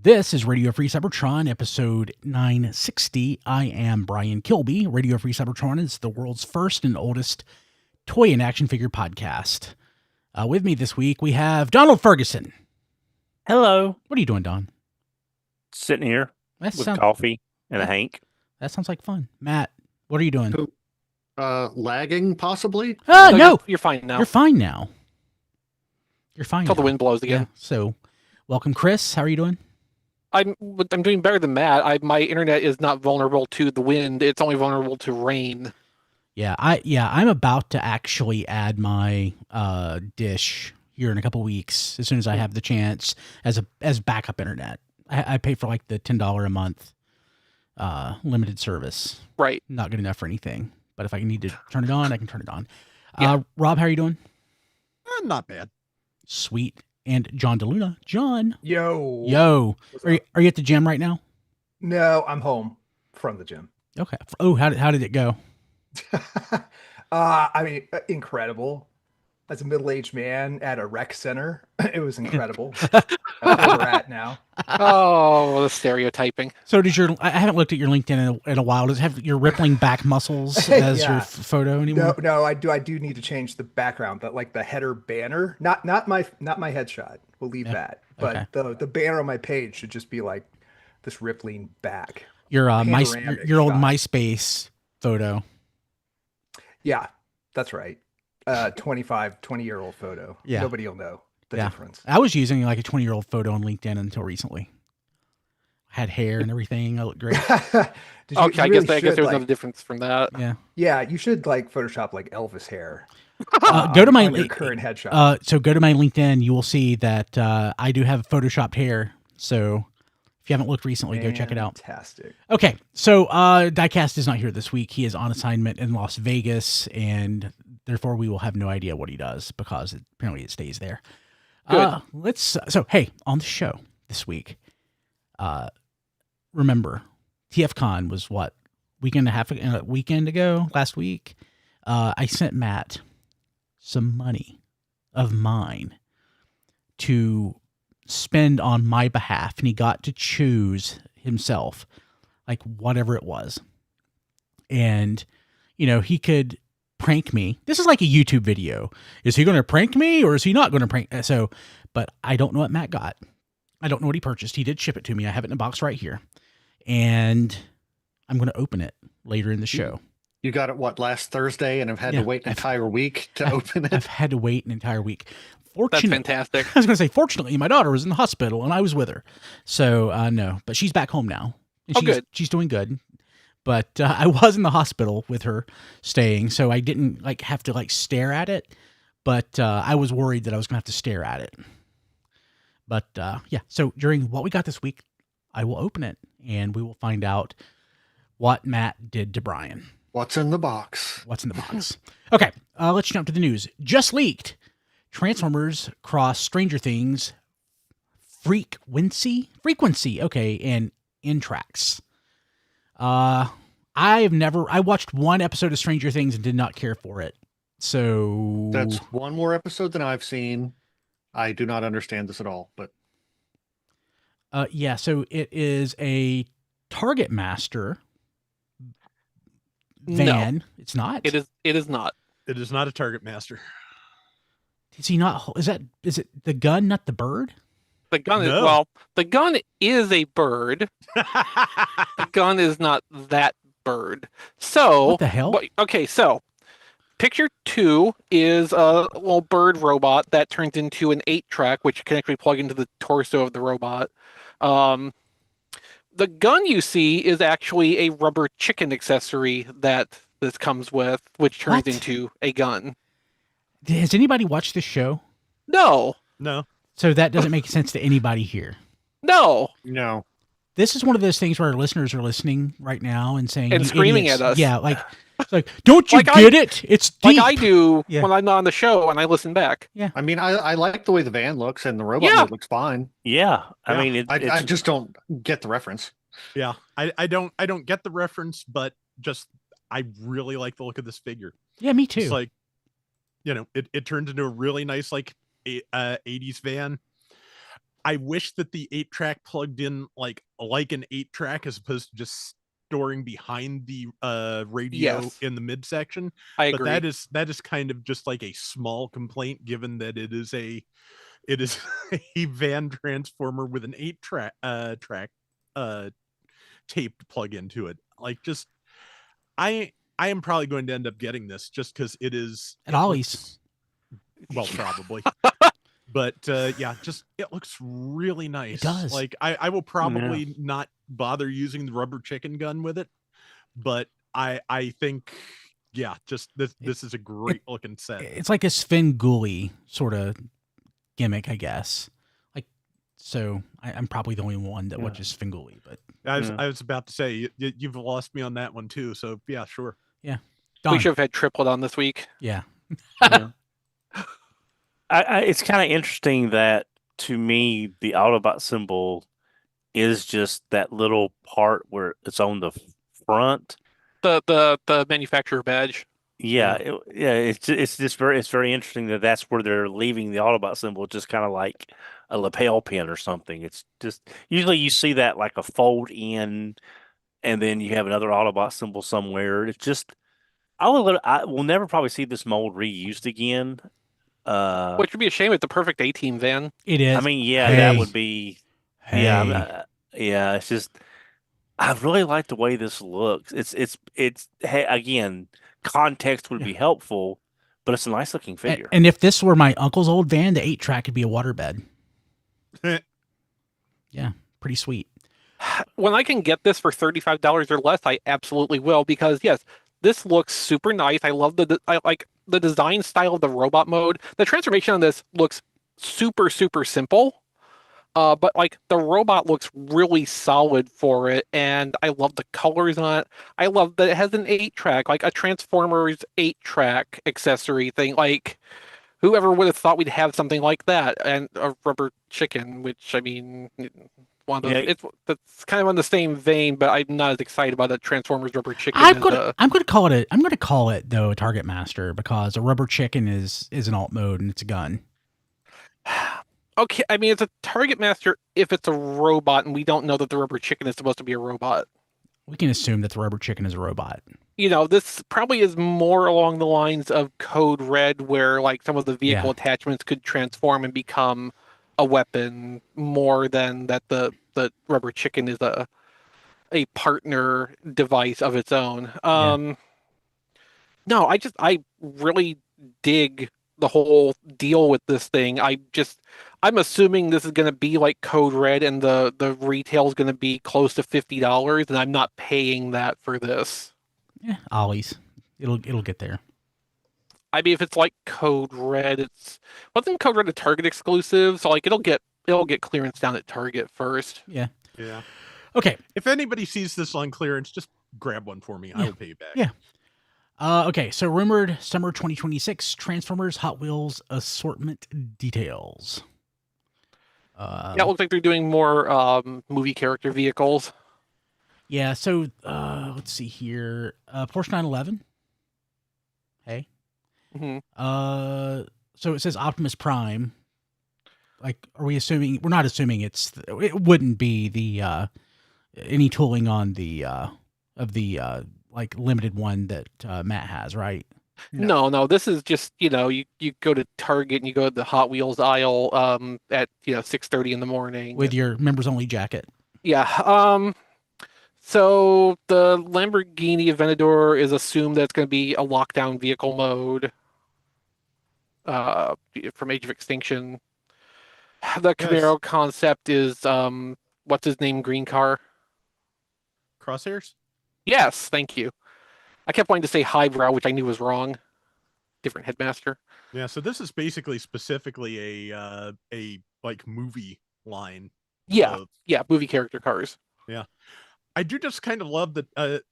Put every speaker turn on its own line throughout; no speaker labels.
This is Radio Free Cybertron, episode 960. I am Brian Kilby. Radio Free Cybertron is the world's first and oldest toy and action figure podcast. With me this week, we have Donald Ferguson.
Hello.
What are you doing, Don?
Sitting here with coffee and a Hank.
That sounds like fun. Matt, what are you doing?
Lagging, possibly?
No.
You're fine now.
You're fine now. You're fine
Until
now.
the wind blows again.
Yeah, so, welcome, Chris. How are you doing?
I'm doing better than Matt. My internet is not vulnerable to the wind. It's only vulnerable to rain.
Yeah, I'm about to actually add my dish here in a couple weeks as soon as I have the chance as backup internet. I pay for like the $10 a month limited service.
Right.
Not good enough for anything, but if I need to turn it on, I can turn it on.
Yeah.
Rob, how are you doing?
Not bad.
Sweet. And John DeLuna. John.
Yo.
Are you at the gym right now?
No, I'm home from the gym.
Okay. Oh, how did it go?
I mean, incredible. As a middle-aged man at a rec center, it was incredible. That's where we're at now.
Oh, the stereotyping.
So I haven't looked at your LinkedIn in a while. Does it have your rippling back muscles as your photo anymore?
No, I do need to change the background, but like the header banner, not my headshot. We'll leave that. But
okay.
the banner on my page should just be like this rippling back.
Your old
shot.
MySpace photo.
Yeah, that's right. 20-year-old photo.
Yeah.
Nobody will know the difference.
I was using like a 20-year-old photo on LinkedIn until recently. I had hair and everything. I looked great.
I guess there's another difference from that.
Yeah.
Yeah, you should like Photoshop like Elvis hair.
Go to my
your current headshot.
So go to my LinkedIn. You will see that I do have photoshopped hair. So if you haven't looked recently, go check it out.
Fantastic.
Okay, so Diecast is not here this week. He is on assignment in Las Vegas, and therefore we will have no idea what he does because apparently it stays there.
Good.
Hey, on the show this week, remember, TFCon was what, weekend ago, last week? I sent Matt some money of mine to spend on my behalf, and he got to choose himself, like whatever it was. And, he could prank me. This is like a YouTube video. Is he going to prank me or is he not going to prank? So, but I don't know what Matt got. I don't know what he purchased. He did ship it to me. I have it in a box right here. And I'm going to open it later in the show.
You got it, last Thursday, and I've had to wait an entire week to open it?
I've had to wait an entire week.
That's fantastic.
I was going to say, fortunately, my daughter was in the hospital and I was with her. So, no, but she's back home now. And
good.
She's doing good. But I was in the hospital with her staying, so I didn't have to stare at it. But I was worried that I was going to have to stare at it. But yeah, so during what we got this week, I will open it and we will find out what Matt did to Brian.
What's in the box?
Okay, let's jump to the news. Just leaked. Transformers cross Stranger Things frequency. Okay, and Intrax. I watched one episode of Stranger Things and did not care for it. So
that's one more episode than I've seen. I do not understand this at all, but
yeah, so it is a Target Master van. No, it's not.
It is not.
It is not a Target Master.
Is he not? Is it the gun, not the bird?
The gun is the gun is a bird. The gun is not that bird. So
what the hell?
Okay, so picture 2 is a little bird robot that turns into an 8-track, which can actually plug into the torso of the robot. The gun you see is actually a rubber chicken accessory that this comes with, which turns into a gun.
Has anybody watched this show?
No.
So that doesn't make sense to anybody here.
No.
This is one of those things where our listeners are listening right now and saying
and screaming
idiots.
at us.
Yeah, like don't you get it? It's deep.
Like I do when I'm not on the show and I listen back.
Yeah.
I mean, I like the way the van looks and the robot looks fine.
Yeah.
I mean, I just don't get the reference.
Yeah. I don't get the reference, but just I really like the look of this figure.
Yeah, me too.
It's like, it turns into a really nice 80s van. I wish that the 8-track plugged in like an 8-track as opposed to just storing behind the radio
Yes.
in the midsection.
I
But
agree.
that is kind of just like a small complaint, given that it is a van transformer with an 8-track tape to plug into it. Like, just I am probably going to end up getting this just because it
Ollie's.
well, probably. But yeah, just it looks really nice.
It does.
Like, I will probably not bother using the rubber chicken gun with it, but I think, yeah, just this is a great looking set.
It's like a Svengoolie sort of gimmick, I guess. Like, so I'm probably the only one that watches Svengoolie, but
I was about to say you've lost me on that one too. So yeah, sure.
yeah.
We
Don.
should have had triplet on this week.
Yeah.
It's kind of interesting that, to me, the Autobot symbol is just that little part where it's on the front.
The manufacturer badge.
Yeah, it's just very interesting that that's where they're leaving the Autobot symbol, just kind of like a lapel pin or something. It's just usually you see that like a fold in, and then you have another Autobot symbol somewhere. It's just I will never probably see this mold reused again.
Which would be a shame with the perfect A-Team van.
It is.
I mean, yeah,
Hey.
that would be.
Hey.
Yeah, yeah. It's just I really like the way this looks. Hey, again, context would be helpful, but it's a nice looking figure.
And if this were my uncle's old van, the 8-track could be a waterbed. Yeah, pretty sweet.
When I can get this for $35 or less, I absolutely will, because yes, this looks super nice. I love I like the design style of the robot mode. The transformation on this looks super, super simple. But like the robot looks really solid for it, and I love the colors on it. I love that it has an 8-track, like a Transformers 8-track accessory thing. Like, whoever would have thought we'd have something like that, and a rubber chicken, which I mean, one of those, that's kind of on the same vein, but I'm not as excited about the Transformers rubber chicken.
I'm gonna call it though a Target Master, because a rubber chicken is an alt mode and it's a gun.
Okay, I mean, it's a Target Master if it's a robot, and we don't know that the rubber chicken is supposed to be a robot.
We can assume that the rubber chicken is a robot.
You know, this probably is more along the lines of Code Red, where like some of the vehicle attachments could transform and become a weapon, more than that the rubber chicken is a partner device of its own. No, I really dig the whole deal with this thing. I'm assuming this is going to be like Code Red, and the retail is going to be close to $50, and I'm not paying that for this.
Yeah, Ollie's. It'll get there.
I mean, if it's like Code Red, wasn't Code Red a Target exclusive? So like it'll get clearance down at Target first.
Yeah.
Yeah.
Okay.
If anybody sees this on clearance, just grab one for me. I will pay you back.
Yeah. Okay, so rumored summer 2026 Transformers Hot Wheels assortment details.
Yeah, it looks like they're doing more movie character vehicles.
Yeah, so let's see here. Porsche 911. Hey.
Mm-hmm.
So it says Optimus Prime. Like, are we assuming? We're not assuming it wouldn't be the any tooling on the like limited one that Matt has, right?
No, this is just, you go to Target and you go to the Hot Wheels aisle at 6:30 in the morning
with your members only jacket.
Yeah. So the Lamborghini Aventador is assumed that it's going to be a lockdown vehicle mode from Age of Extinction. The Camaro concept is what's his name, green car?
Crosshairs?
Yes, thank you. I kept wanting to say highbrow, which I knew was wrong. Different headmaster.
Yeah, so this is basically specifically a like movie line.
Yeah, movie character cars.
Yeah. I do just kind of love that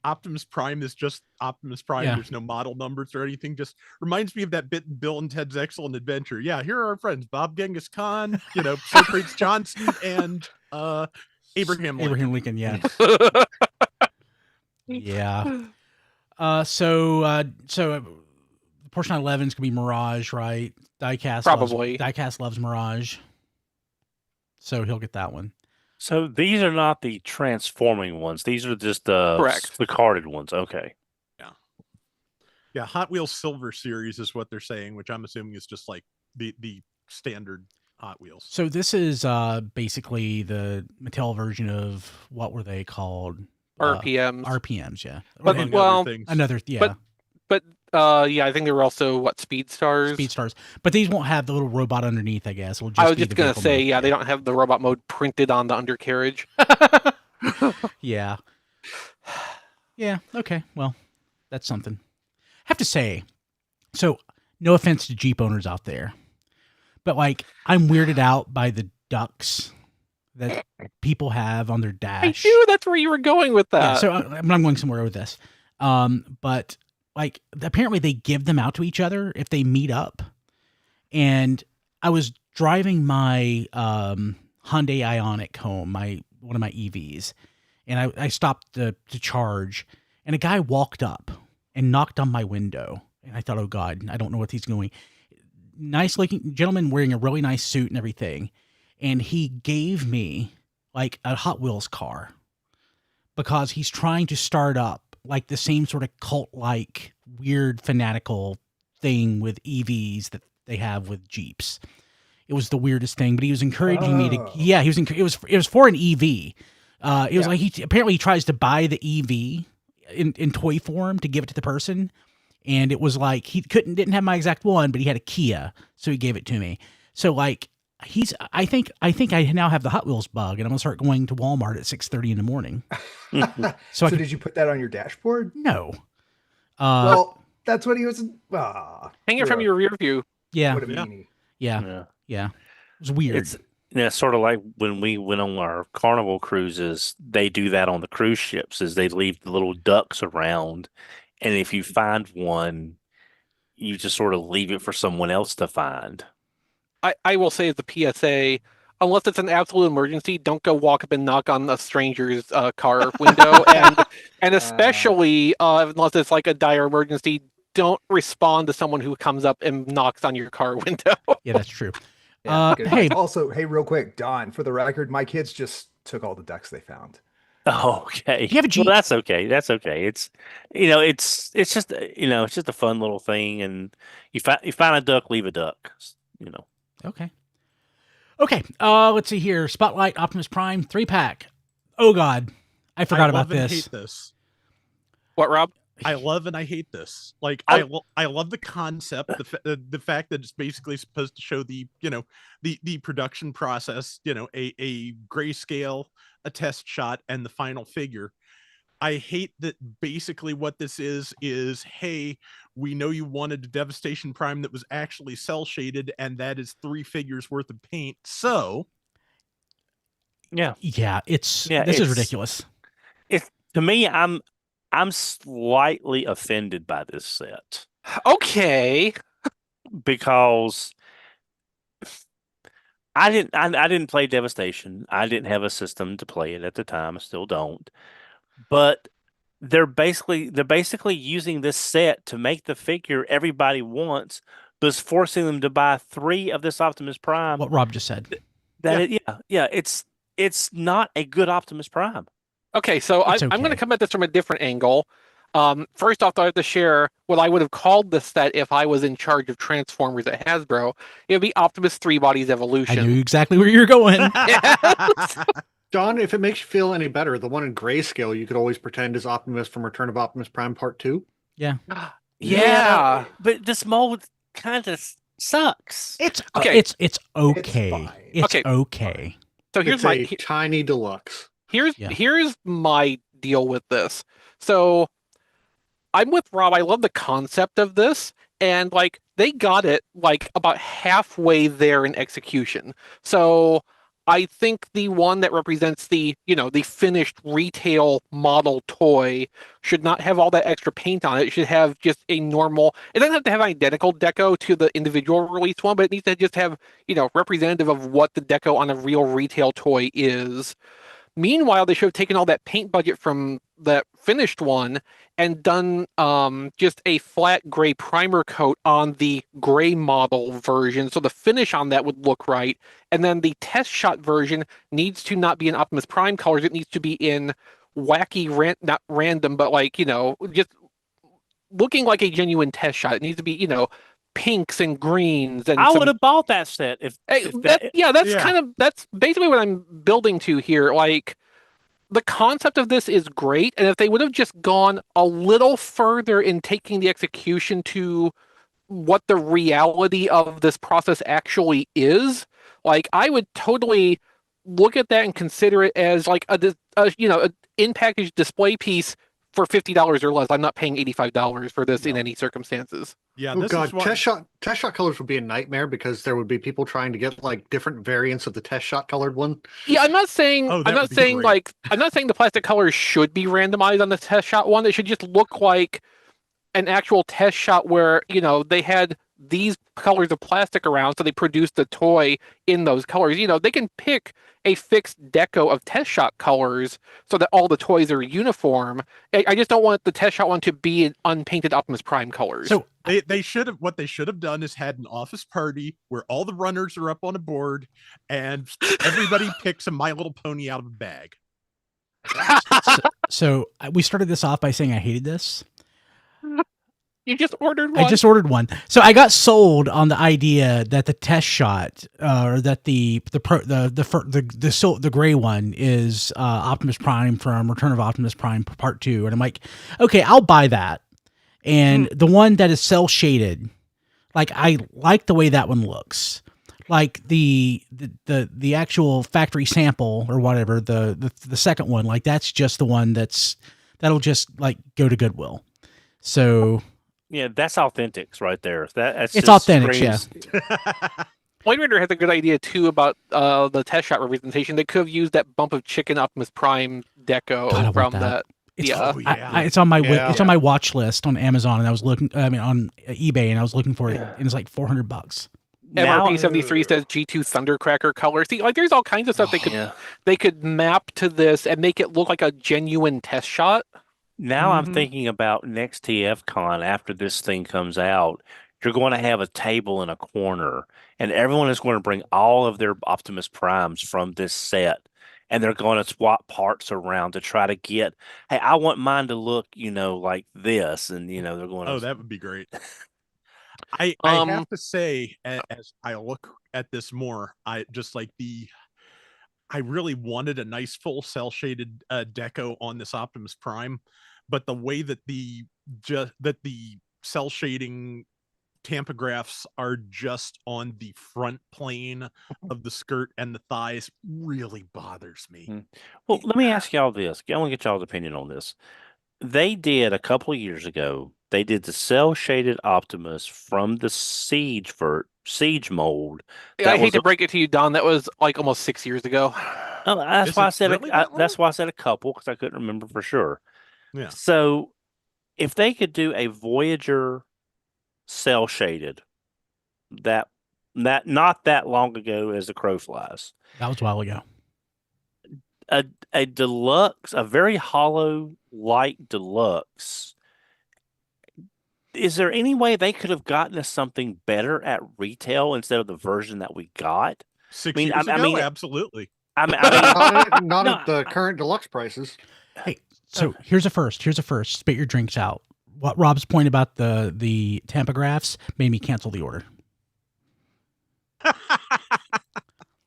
Optimus Prime is just Optimus Prime.
Yeah.
There's no model numbers or anything. Just reminds me of that bit in Bill and Ted's Excellent Adventure. Yeah, here are our friends, Bob Genghis Khan, Socrates Johnson, and Abraham Lincoln.
Abraham Lincoln, yeah. Yeah. So Porsche 911 is gonna be Mirage, right? Diecast
Probably.
Diecast loves Mirage. So he'll get that one.
So these are not the transforming ones. These are just
Correct.
the carded ones. Okay.
Yeah, Hot Wheels Silver Series is what they're saying, which I'm assuming is just like the standard Hot Wheels.
So this is basically the Mattel version of what were they called?
RPMs.
RPMs, yeah.
But,
Among
well,
other things.
Another, yeah.
But yeah, I think they were also Speed Stars.
Speed Stars. But these won't have the little robot underneath, I guess. It'll just
I was
be
just
the
gonna
vehicle
say,
mode.
yeah, they don't have the robot mode printed on the undercarriage.
Yeah. Yeah, okay. Well, that's something. I have to say, so no offense to Jeep owners out there, but like I'm weirded out by the ducks that people have on their dash.
I knew that's where you were going with that.
Yeah, so I'm going somewhere with this. But like apparently they give them out to each other if they meet up. And I was driving my Hyundai Ioniq home, one of my EVs, and I stopped to charge, and a guy walked up and knocked on my window, and I thought, oh God, I don't know what he's doing. Nice looking gentleman wearing a really nice suit and everything, and he gave me like a Hot Wheels car because he's trying to start up like the same sort of cult-like weird fanatical thing with EVs that they have with Jeeps. It was the weirdest thing, but he was encouraging me to. Yeah, he was. It was for an EV. It was like he apparently tries to buy the EV in toy form to give it to the person, and it was like he didn't have my exact one, but he had a Kia, so he gave it to me. So like I think I now have the Hot Wheels bug, and I'm gonna start going to Walmart at 6:30 in the morning.
So did you put that on your dashboard?
No.
Well, that's what he was.
Hang it from your rear view.
Yeah.
What a meanie.
Yeah. It was weird.
It's sort of like when we went on our Carnival cruises, they do that on the cruise ships is they leave the little ducks around. And if you find one, you just sort of leave it for someone else to find.
I will say as a PSA, unless it's an absolute emergency, don't go walk up and knock on a stranger's car window. and especially unless it's like a dire emergency, don't respond to someone who comes up and knocks on your car window.
Yeah, that's true.
Yeah,
hey,
also, real quick, Don, for the record, my kids just took all the ducks they found.
Oh, okay.
You have a Jeep?
Well, that's okay. That's okay. It's it's just it's just a fun little thing, and you find a duck, leave a duck.
Okay. Let's see here. Spotlight Optimus Prime 3-pack. Oh God, I forgot about
I
this.
hate this.
What, Rob?
I love and I hate this. Like I love the concept, the fact that it's basically supposed to show the the production process, a grayscale, a test shot, and the final figure. I hate that basically what this is, hey, we know you wanted a Devastation Prime that was actually cel-shaded, and that is 3 figures worth of paint. So
Yeah, this is ridiculous.
To me, I'm slightly offended by this set
Okay.
because I didn't play Devastation. I didn't have a system to play it at the time. I still don't. But they're basically using this set to make the figure everybody wants, but it's forcing them to buy 3 of this Optimus Prime.
What Rob just said.
It's not a good Optimus Prime.
Okay, so I'm going to come at this from a different angle. First off, I have to share what I would have called this set if I was in charge of Transformers at Hasbro. It would be Optimus 3 Bodies Evolution.
I knew exactly where you were going.
Don, if it makes you feel any better, the one in grayscale you could always pretend is Optimus from Return of Optimus Prime Part 2.
Yeah.
Yeah.
But this mold kind of sucks.
It's
okay.
It's okay.
It's
It's okay.
So here's
It's
my
a tiny deluxe.
Here's my deal with this. So I'm with Rob. I love the concept of this, and like they got it like about halfway there in execution. So I think the one that represents the the finished retail model toy should not have all that extra paint on it. It should have just a normal. It doesn't have to have identical deco to the individual release one, but it needs to just have representative of what the deco on a real retail toy is. Meanwhile, they should have taken all that paint budget from that finished one and done just a flat gray primer coat on the gray model version, so the finish on that would look right. And then the test shot version needs to not be in Optimus Prime colors; it needs to be in wacky, not random, but like just looking like a genuine test shot. It needs to be pinks and greens. And
I would have bought that set if
that's basically what I'm building to here. Like, the concept of this is great, and if they would have just gone a little further in taking the execution to what the reality of this process actually is, like, I would totally look at that and consider it as like a in-package display piece for $50 or less. I'm not paying $85 for this in any circumstances.
Yeah,
Oh
this
god,
is what,
test shot colors would be a nightmare because there would be people trying to get like different variants of the test shot colored one.
Yeah, I'm not saying
Oh, that
I'm not
would be
saying
great.
like I'm not saying the plastic colors should be randomized on the test shot one. It should just look like an actual test shot where they had these colors of plastic around, so they produced a toy in those colors. They can pick a fixed deco of test shot colors so that all the toys are uniform. I just don't want the test shot one to be in unpainted Optimus Prime colors.
So
they should have done is had an office party where all the runners are up on a board and everybody picks a My Little Pony out of a bag.
so we started this off by saying I hated this.
You just ordered one.
I just ordered one. So I got sold on the idea that the test shot, or that the gray one is Optimus Prime from Return of Optimus Prime Part 2, and I'm like, okay, I'll buy that. And the one that is cel shaded, like, I like the way that one looks. Like the actual factory sample or whatever, the second one, like, that's just the one that'll just like go to Goodwill. So
Yeah, that's authentics right there. That's
it's
just
authentic,
screams-
Blade Runner has a good idea too about the test shot representation. They could have used that bump of chicken Optimus Prime deco
God, I want
from
that.
that.
It's,
Yeah.
Oh, yeah.
it's on my
Yeah.
it's on my watch list on Amazon, and I was looking. I mean, on eBay, and I was looking for it, and it's like $400.
Now-
MRP 73 says G2 Thundercracker color. See, like, there's all kinds of stuff
Yeah.
they could map to this and make it look like a genuine test shot.
Now I'm
Mhm.
thinking about next TFCon after this thing comes out. You're going to have a table in a corner, and everyone is going to bring all of their Optimus Primes from this set, and they're going to swap parts around to try to get, hey, I want mine to look, like this, and they're going to.
Oh, that would be great. I have to say, as I look at this more, I really wanted a nice full cel shaded deco on this Optimus Prime, but the way that the cel shading tampagraphs are just on the front plane of the skirt and the thighs really bothers me.
Well, let me ask y'all this. I want to get y'all's opinion on this. They did a couple of years ago. They did the cel shaded Optimus from the siege mold.
I hate to break it to you, Don. That was like almost 6 years ago.
Oh, that's
Is
why I
it
said
really
it.
that
That's why I said a couple, because I couldn't remember for sure.
Yeah.
So, if they could do a Voyager cel shaded, that not that long ago as the crow flies,
That was a while ago.
a deluxe, a very hollow light deluxe. Is there any way they could have gotten us something better at retail instead of the version that we got?
6 years ago, absolutely.
I mean,
Not
No,
at the current deluxe prices.
Hey, so here's a first. Spit your drinks out. What Rob's point about the tampagraphs made me cancel the order.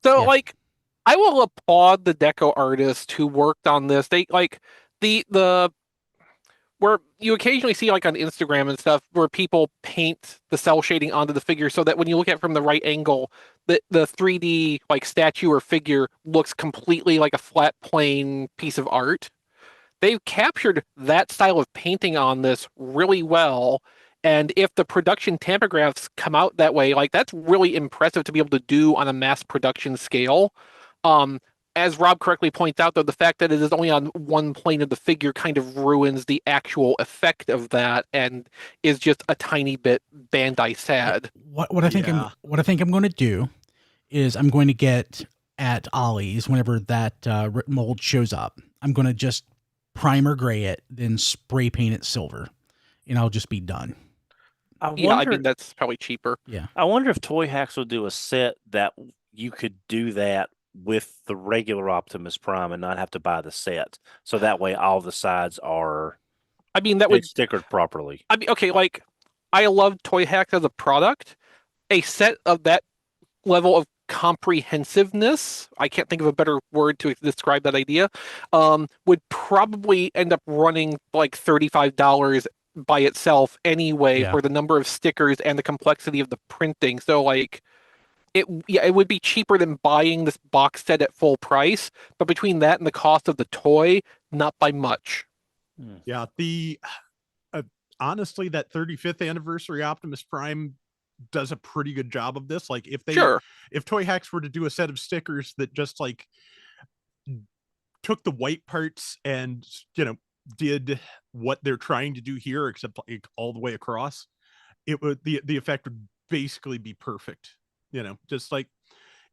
So,
Yeah.
like, I will applaud the deco artist who worked on this. They like the where you occasionally see, like, on Instagram and stuff, where people paint the cel shading onto the figure so that when you look at it from the right angle, the 3D like statue or figure looks completely like a flat plane piece of art. They've captured that style of painting on this really well. And if the production tampagraphs come out that way, like, that's really impressive to be able to do on a mass production scale. As Rob correctly points out, though, the fact that it is only on one plane of the figure kind of ruins the actual effect of that and is just a tiny bit Bandai sad.
What I think I'm going to do is I'm going to get at Ollie's whenever that mold shows up. I'm going to just primer gray it, then spray paint it silver, and I'll just be done.
Yeah, I mean that's probably cheaper.
Yeah.
I wonder if Toy Hacks will do a set that you could do that with the regular Optimus Prime and not have to buy the set. So that way all the sides are
I mean that would
stickered properly.
I mean, okay, like I love Toy Hacks as a product. A set of that level of comprehensiveness, I can't think of a better word to describe that idea, would probably end up running like $35 by itself anyway for the number of stickers and the complexity of the printing. So like it would be cheaper than buying this box set at full price, but between that and the cost of the toy, not by much.
Yeah, the honestly, that 35th anniversary Optimus Prime does a pretty good job of this. Like if Toy Hacks were to do a set of stickers that just like took the white parts and, you know, did what they're trying to do here, except like all the way across, it would the effect would basically be perfect. You know, just like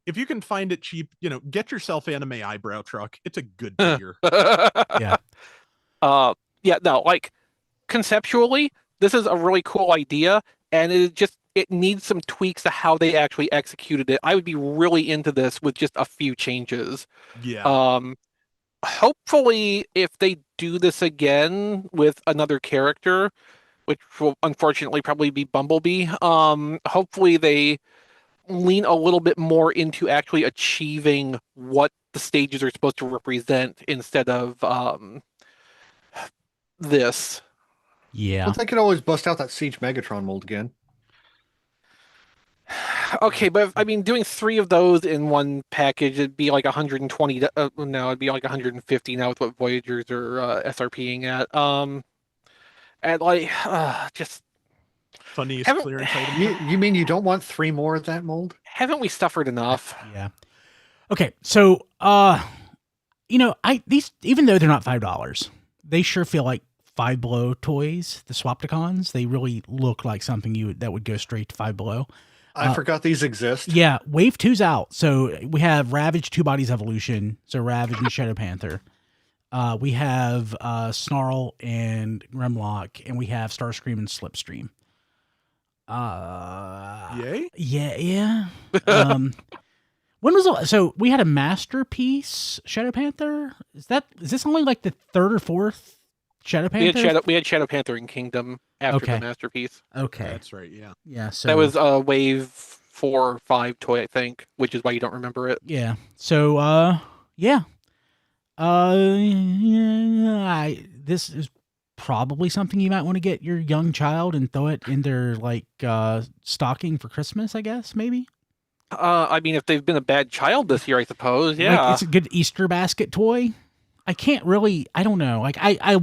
if you can find it cheap, you know, get yourself Anime Eyebrow Truck. It's a good figure.
Yeah.
No, like conceptually, this is a really cool idea, and it needs some tweaks to how they actually executed it. I would be really into this with just a few changes.
Yeah.
Hopefully, if they do this again with another character, which will unfortunately probably be Bumblebee, hopefully they lean a little bit more into actually achieving what the stages are supposed to represent instead of this.
Yeah.
But they could always bust out that Siege Megatron mold again.
Okay, but I mean, doing 3 of those in one package, it'd be like 120. No, it'd be like 150 now with what Voyagers are SRPing at. And like, just
funniest clearance item.
You mean you don't want 3 more of that mold?
Haven't we suffered enough?
Yeah. Okay, so you know, these, even though they're not $5, they sure feel like Five Below toys. The Swapicons, they really look like something that would go straight to Five Below.
I forgot these exist.
Yeah, Wave 2's out. So we have Ravage, Two Bodies Evolution. So Ravage and Shadow Panther. We have Snarl and Grimlock, and we have Starscream and Slipstream.
Yay?
Yeah. When was so we had a masterpiece Shadow Panther? Is this only like the 3rd or 4th Shadow Panther?
We had Shadow Panther in Kingdom after the masterpiece.
Okay,
that's right. Yeah.
Yeah. So
that was wave 4 or 5 toy, I think, which is why you don't remember it.
Yeah. So yeah. This is probably something you might want to get your young child and throw it in their like stocking for Christmas, I guess, maybe.
I mean, if they've been a bad child this year, I suppose. Yeah,
like, it's a good Easter basket toy. I don't know. Like I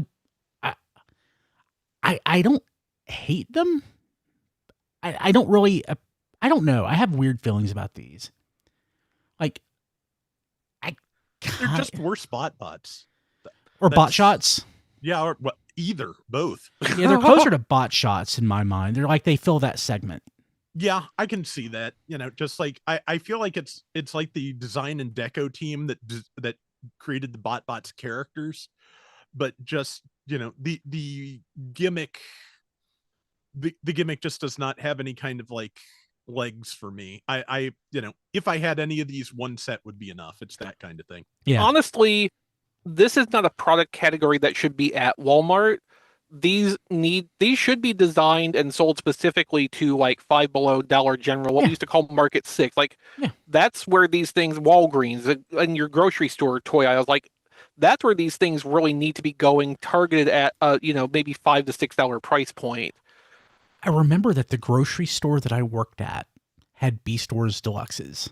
don't hate them. I don't really. I don't know. I have weird feelings about these. Like,
they're just worse bot bots
or bot shots.
Yeah, or either, both.
Yeah, they're closer to bot shots in my mind. They're like they fill that segment.
Yeah, I can see that. You know, just like I feel like it's like the design and deco team that created the bots characters, but just, you know, the gimmick the gimmick just does not have any kind of like legs for me. I you know, if I had any of these, one set would be enough. It's that kind of thing.
Yeah.
Honestly, this is not a product category that should be at Walmart. These should be designed and sold specifically to like Five Below, Dollar General, what we used to call Market 6. Like that's where these things, Walgreens, and your grocery store toy aisles, like that's where these things really need to be going, targeted at you know, maybe $5 to $6 price point.
I remember that the grocery store that I worked at had B-Stores Deluxes,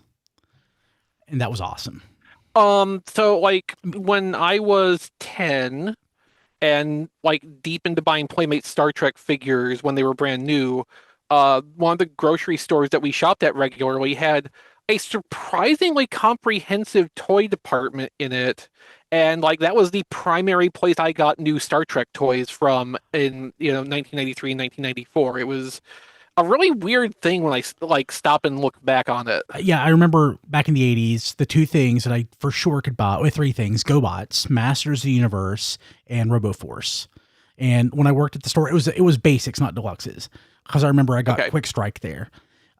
and that was awesome.
So like when I was 10 and like deep into buying Playmate Star Trek figures when they were brand new, one of the grocery stores that we shopped at regularly had a surprisingly comprehensive toy department in it. And like that was the primary place I got new Star Trek toys from in, you know, 1993 and 1994. It was a really weird thing when I like stop and look back on it.
Yeah, I remember back in the 80s, the two things that I for sure could buy, or three things: GoBots, Masters of the Universe, and RoboForce. And when I worked at the store, it was basics, not deluxes, because I remember I got Quickstrike there.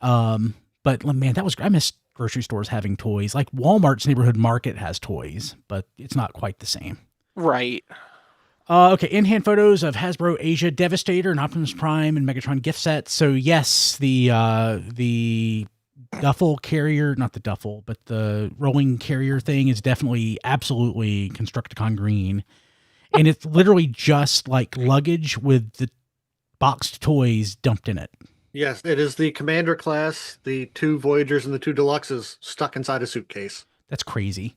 But man, I miss grocery stores having toys. Like Walmart's Neighborhood Market has toys, but it's not quite the same.
Right.
Okay, in-hand photos of Hasbro Asia Devastator and Optimus Prime and Megatron gift sets. So yes, the duffel carrier, not the duffel, but the rolling carrier thing is definitely absolutely Constructicon green. And it's literally just like luggage with the boxed toys dumped in it.
Yes, it is the Commander class, the 2 Voyagers and the 2 Deluxes stuck inside a suitcase.
That's crazy.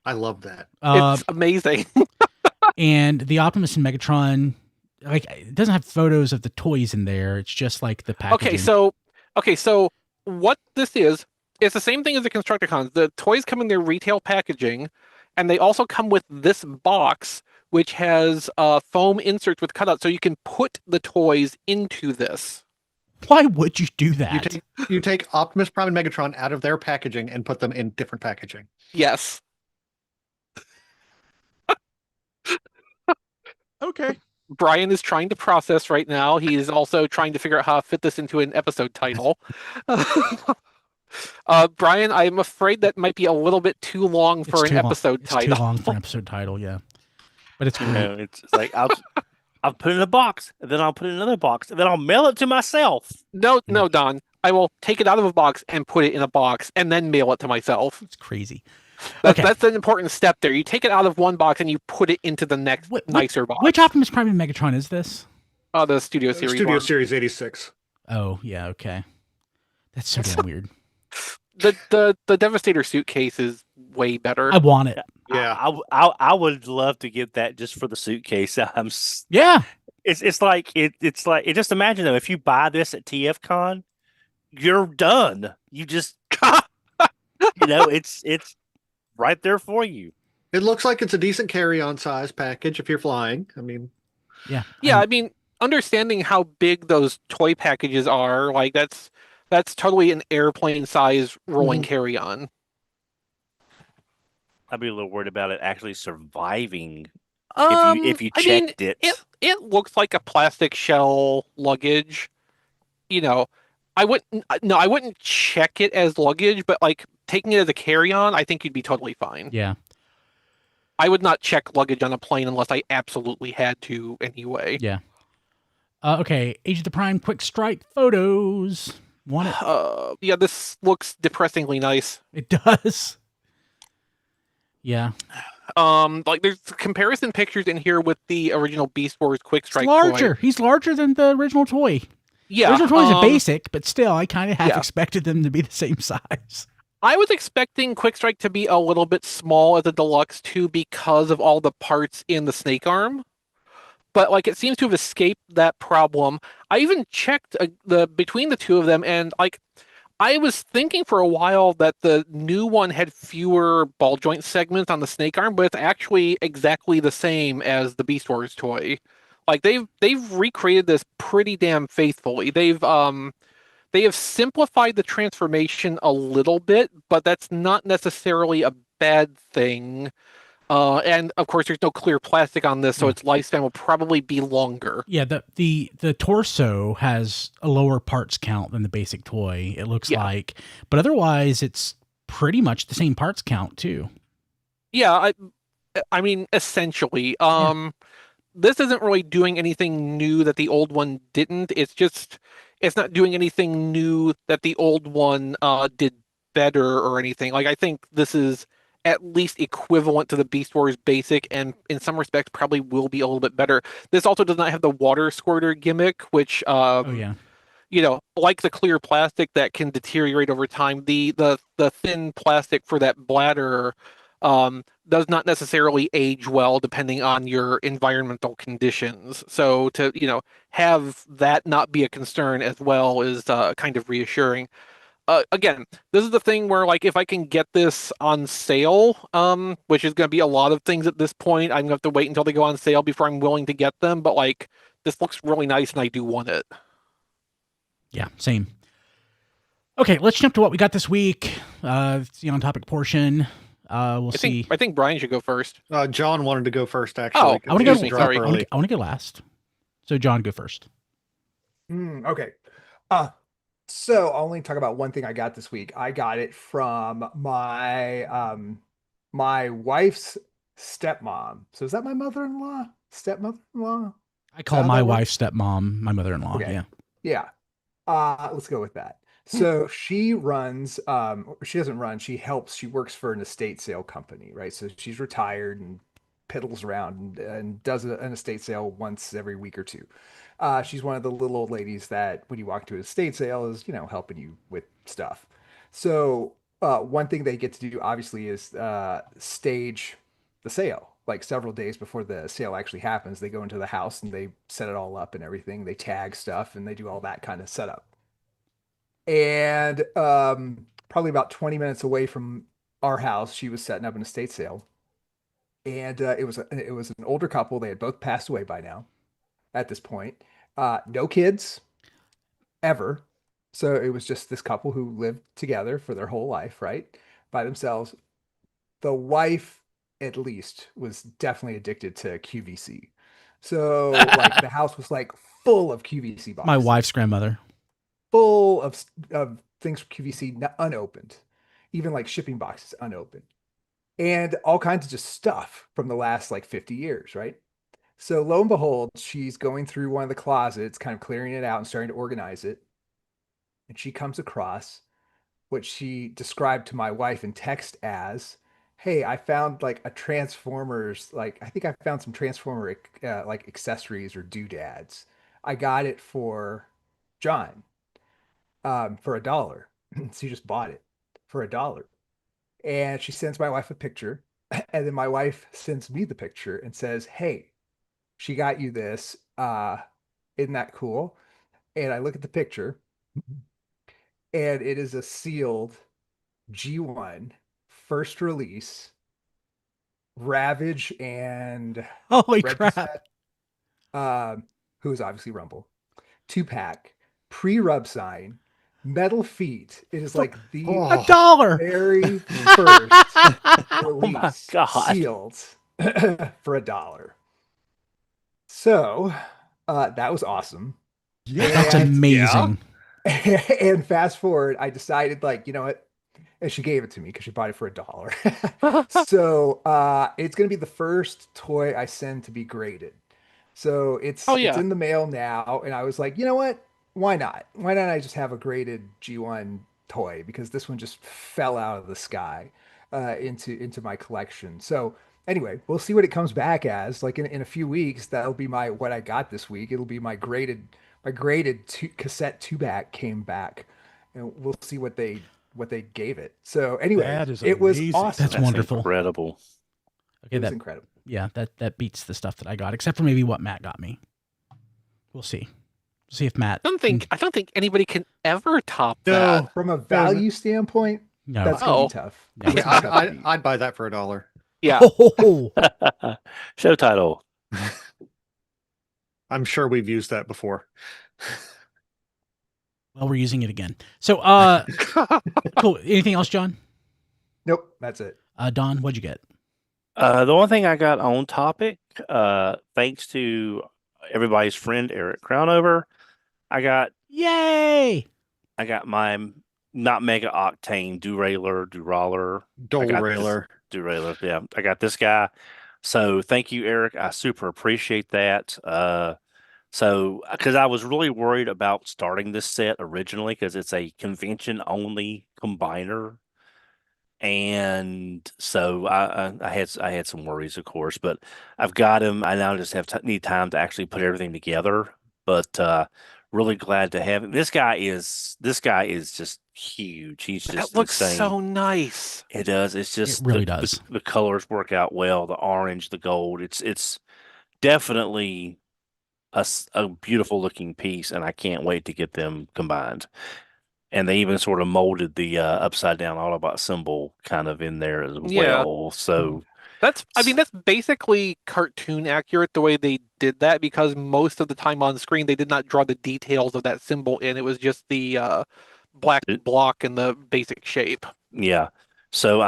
I love that.
It's amazing.
And the Optimus and Megatron, like, it doesn't have photos of the toys in there. It's just like the packaging.
Okay, so what this is, it's the same thing as the Constructicons. The toys come in their retail packaging, and they also come with this box, which has foam inserts with cutouts, so you can put the toys into this.
Why would you do that?
You take Optimus Prime and Megatron out of their packaging and put them in different packaging.
Yes.
Okay.
Brian is trying to process right now. He's also trying to figure out how to fit this into an episode title. Brian, I'm afraid that might be a little bit too long for an episode title.
It's too long for an episode title, yeah. But it's great.
No, it's like I'll put it in a box, and then I'll put it in another box, and then I'll mail it to myself.
No, Don. I will take it out of a box and put it in a box, and then mail it to myself.
It's crazy.
That's an important step there. You take it out of one box and you put it into the next nicer box.
Which Optimus Prime and Megatron is this?
The Studio Series.
Studio Series 86.
Oh, yeah, okay. That's so damn weird.
The Devastator Suitcase is way better.
I want it.
Yeah,
I would love to get that just for the suitcase.
Yeah.
It's like just imagine though, if you buy this at TFCon, you're done. You just it's right there for you.
it looks like it's a decent carry-on size package if you're flying. I mean,
Yeah.
I mean, understanding how big those toy packages are, like that's totally an airplane size rolling carry-on.
I'd be a little worried about it actually surviving if you checked it.
It looks like a plastic shell luggage. I wouldn't check it as luggage, but like taking it as a carry-on, I think you'd be totally fine.
Yeah.
I would not check luggage on a plane unless I absolutely had to anyway.
Yeah. Okay, Age of the Prime Quickstrike photos. Want it?
Yeah, this looks depressingly nice.
It does. Yeah.
Like there's comparison pictures in here with the original Beast Wars Quickstrike.
It's larger.
Toy.
He's larger than the original toy.
Yeah.
The original toys are basic, but still, I kind of half expected them to be the same size.
I was expecting Quickstrike to be a little bit small as a deluxe too because of all the parts in the snake arm. But like it seems to have escaped that problem. I even checked between the two of them, and like I was thinking for a while that the new one had fewer ball joint segments on the snake arm, but it's actually exactly the same as the Beast Wars toy. Like they've recreated this pretty damn faithfully. They have simplified the transformation a little bit, but that's not necessarily a bad thing. And of course, there's no clear plastic on this, so its lifespan will probably be longer.
Yeah, the torso has a lower parts count than the basic toy, it looks like. But otherwise, it's pretty much the same parts count, too.
Yeah, I mean, essentially. This isn't really doing anything new that the old one didn't. It's not doing anything new that the old one did better or anything. Like, I think this is at least equivalent to the Beast Wars Basic, and in some respects probably will be a little bit better. This also does not have the water squirter gimmick, which like the clear plastic that can deteriorate over time, the thin plastic for that bladder does not necessarily age well depending on your environmental conditions. So to have that not be a concern as well is kind of reassuring. Again, this is the thing where, like, if I can get this on sale, which is going to be a lot of things at this point, I'm going to have to wait until they go on sale before I'm willing to get them. But, like, this looks really nice and I do want it.
Yeah, same. Okay, let's jump to what we got this week. It's the on-topic portion. We'll see.
I think Brian should go first.
John wanted to go first, actually.
Oh,
'cause
I want
he
to
has
go.
drop
sorry.
early.
I want to go last. So John, go first.
Okay. So I'll only talk about one thing I got this week. I got it from my wife's stepmom. So is that my mother-in-law? Stepmother-in-law?
I call
how
my
that
wife stepmom, my mother-in-law.
Okay.
Yeah.
Yeah. Let's go with that. So she runs, she doesn't run, she helps, she works for an estate sale company, right? So she's retired and piddles around and does an estate sale once every week or two. She's one of the little old ladies that when you walk to an estate sale is, helping you with stuff. So one thing they get to do obviously is stage the sale. Like several days before the sale actually happens, they go into the house and they set it all up and everything. They tag stuff and they do all that kind of setup. And probably about 20 minutes away from our house, she was setting up an estate sale. And it was an older couple. They had both passed away by now at this point. No kids ever. So it was just this couple who lived together for their whole life, right? By themselves. The wife, at least, was definitely addicted to QVC. So like the house was like full of QVC boxes.
My wife's grandmother.
Full of things from QVC unopened, even like shipping boxes unopened, and all kinds of just stuff from the last like 50 years, right? So lo and behold, she's going through one of the closets, kind of clearing it out and starting to organize it. And she comes across what she described to my wife in text as, hey, I found like a Transformers, like I think I found some Transformer like accessories or doodads. I got it for John. For $1. So you just bought it for $1. And she sends my wife a picture. And then my wife sends me the picture and says, hey, she got you this. Isn't that cool? And I look at the picture and it is a sealed G1 first release Ravage and
Holy
Red
crap.
Cassette, who is obviously Rumble, 2-pack, pre-rub sign, metal feet. It is like the
$1.
very first
Oh my
release
God.
sealed for $1. So that was awesome.
That's
And-
amazing.
And fast forward, I decided, like, you know what? And she gave it to me because she bought it for $1. So it's gonna be the first toy I send to be graded. So it's in the mail now, and I was like, you know what? Why not? Why not I just have a graded G1 toy? Because this one just fell out of the sky into my collection. So anyway, we'll see what it comes back as. Like in a few weeks, that'll be what I got this week. It'll be my graded cassette 2-back came back, and we'll see what they gave it. So anyway,
That is
it was
amazing.
awesome.
That's wonderful.
Incredible.
Okay,
It was
that
incredible.
yeah, that beats the stuff that I got, except for maybe what Matt got me. We'll see. See if Matt.
I don't think anybody can ever top
No.
that.
From a value standpoint,
No.
that's gonna
Oh.
be tough.
Yeah.
That's gonna be tough to beat.
I'd buy that for $1.
Yeah.
Oh,
Show title.
I'm sure we've used that before.
well, we're using it again. So, cool. Anything else, John?
Nope, that's it.
Don, what'd you get?
The one thing I got on topic, thanks to everybody's friend Eric Crownover, I got
Yay!
my not Mega Octane Derailleur.
Dole
I got
Railer.
Derailleur, yeah. I got this guy. So thank you, Eric. I super appreciate that. So because I was really worried about starting this set originally because it's a convention only combiner. And so I had some worries, of course, but I've got him. I now just need time to actually put everything together. But really glad to have him. This guy is just huge. He's just
That looks
insane.
so nice.
It does. It's just
really does.
The colors work out well. The orange, the gold. It's definitely a beautiful looking piece, and I can't wait to get them combined. And they even sort of molded the upside down Autobot symbol kind of in there as
Yeah.
well. So
That's basically cartoon accurate the way they did that, because most of the time on screen they did not draw the details of that symbol in. It was just the black block and the basic shape.
Yeah. So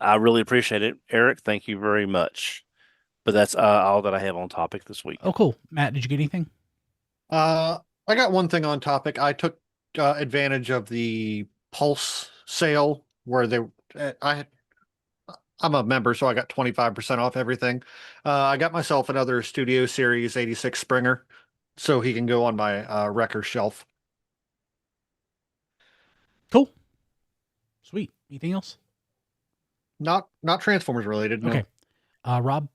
I really appreciate it, Eric. Thank you very much. But that's all that I have on topic this week.
Oh, cool. Matt, did you get anything?
I got one thing on topic. I took advantage of the Pulse sale where I'm a member, so I got 25% off everything. I got myself another Studio Series 86 Springer, so he can go on my wrecker shelf.
Cool. Sweet. Anything else?
Not Transformers related. No.
Okay. Rob?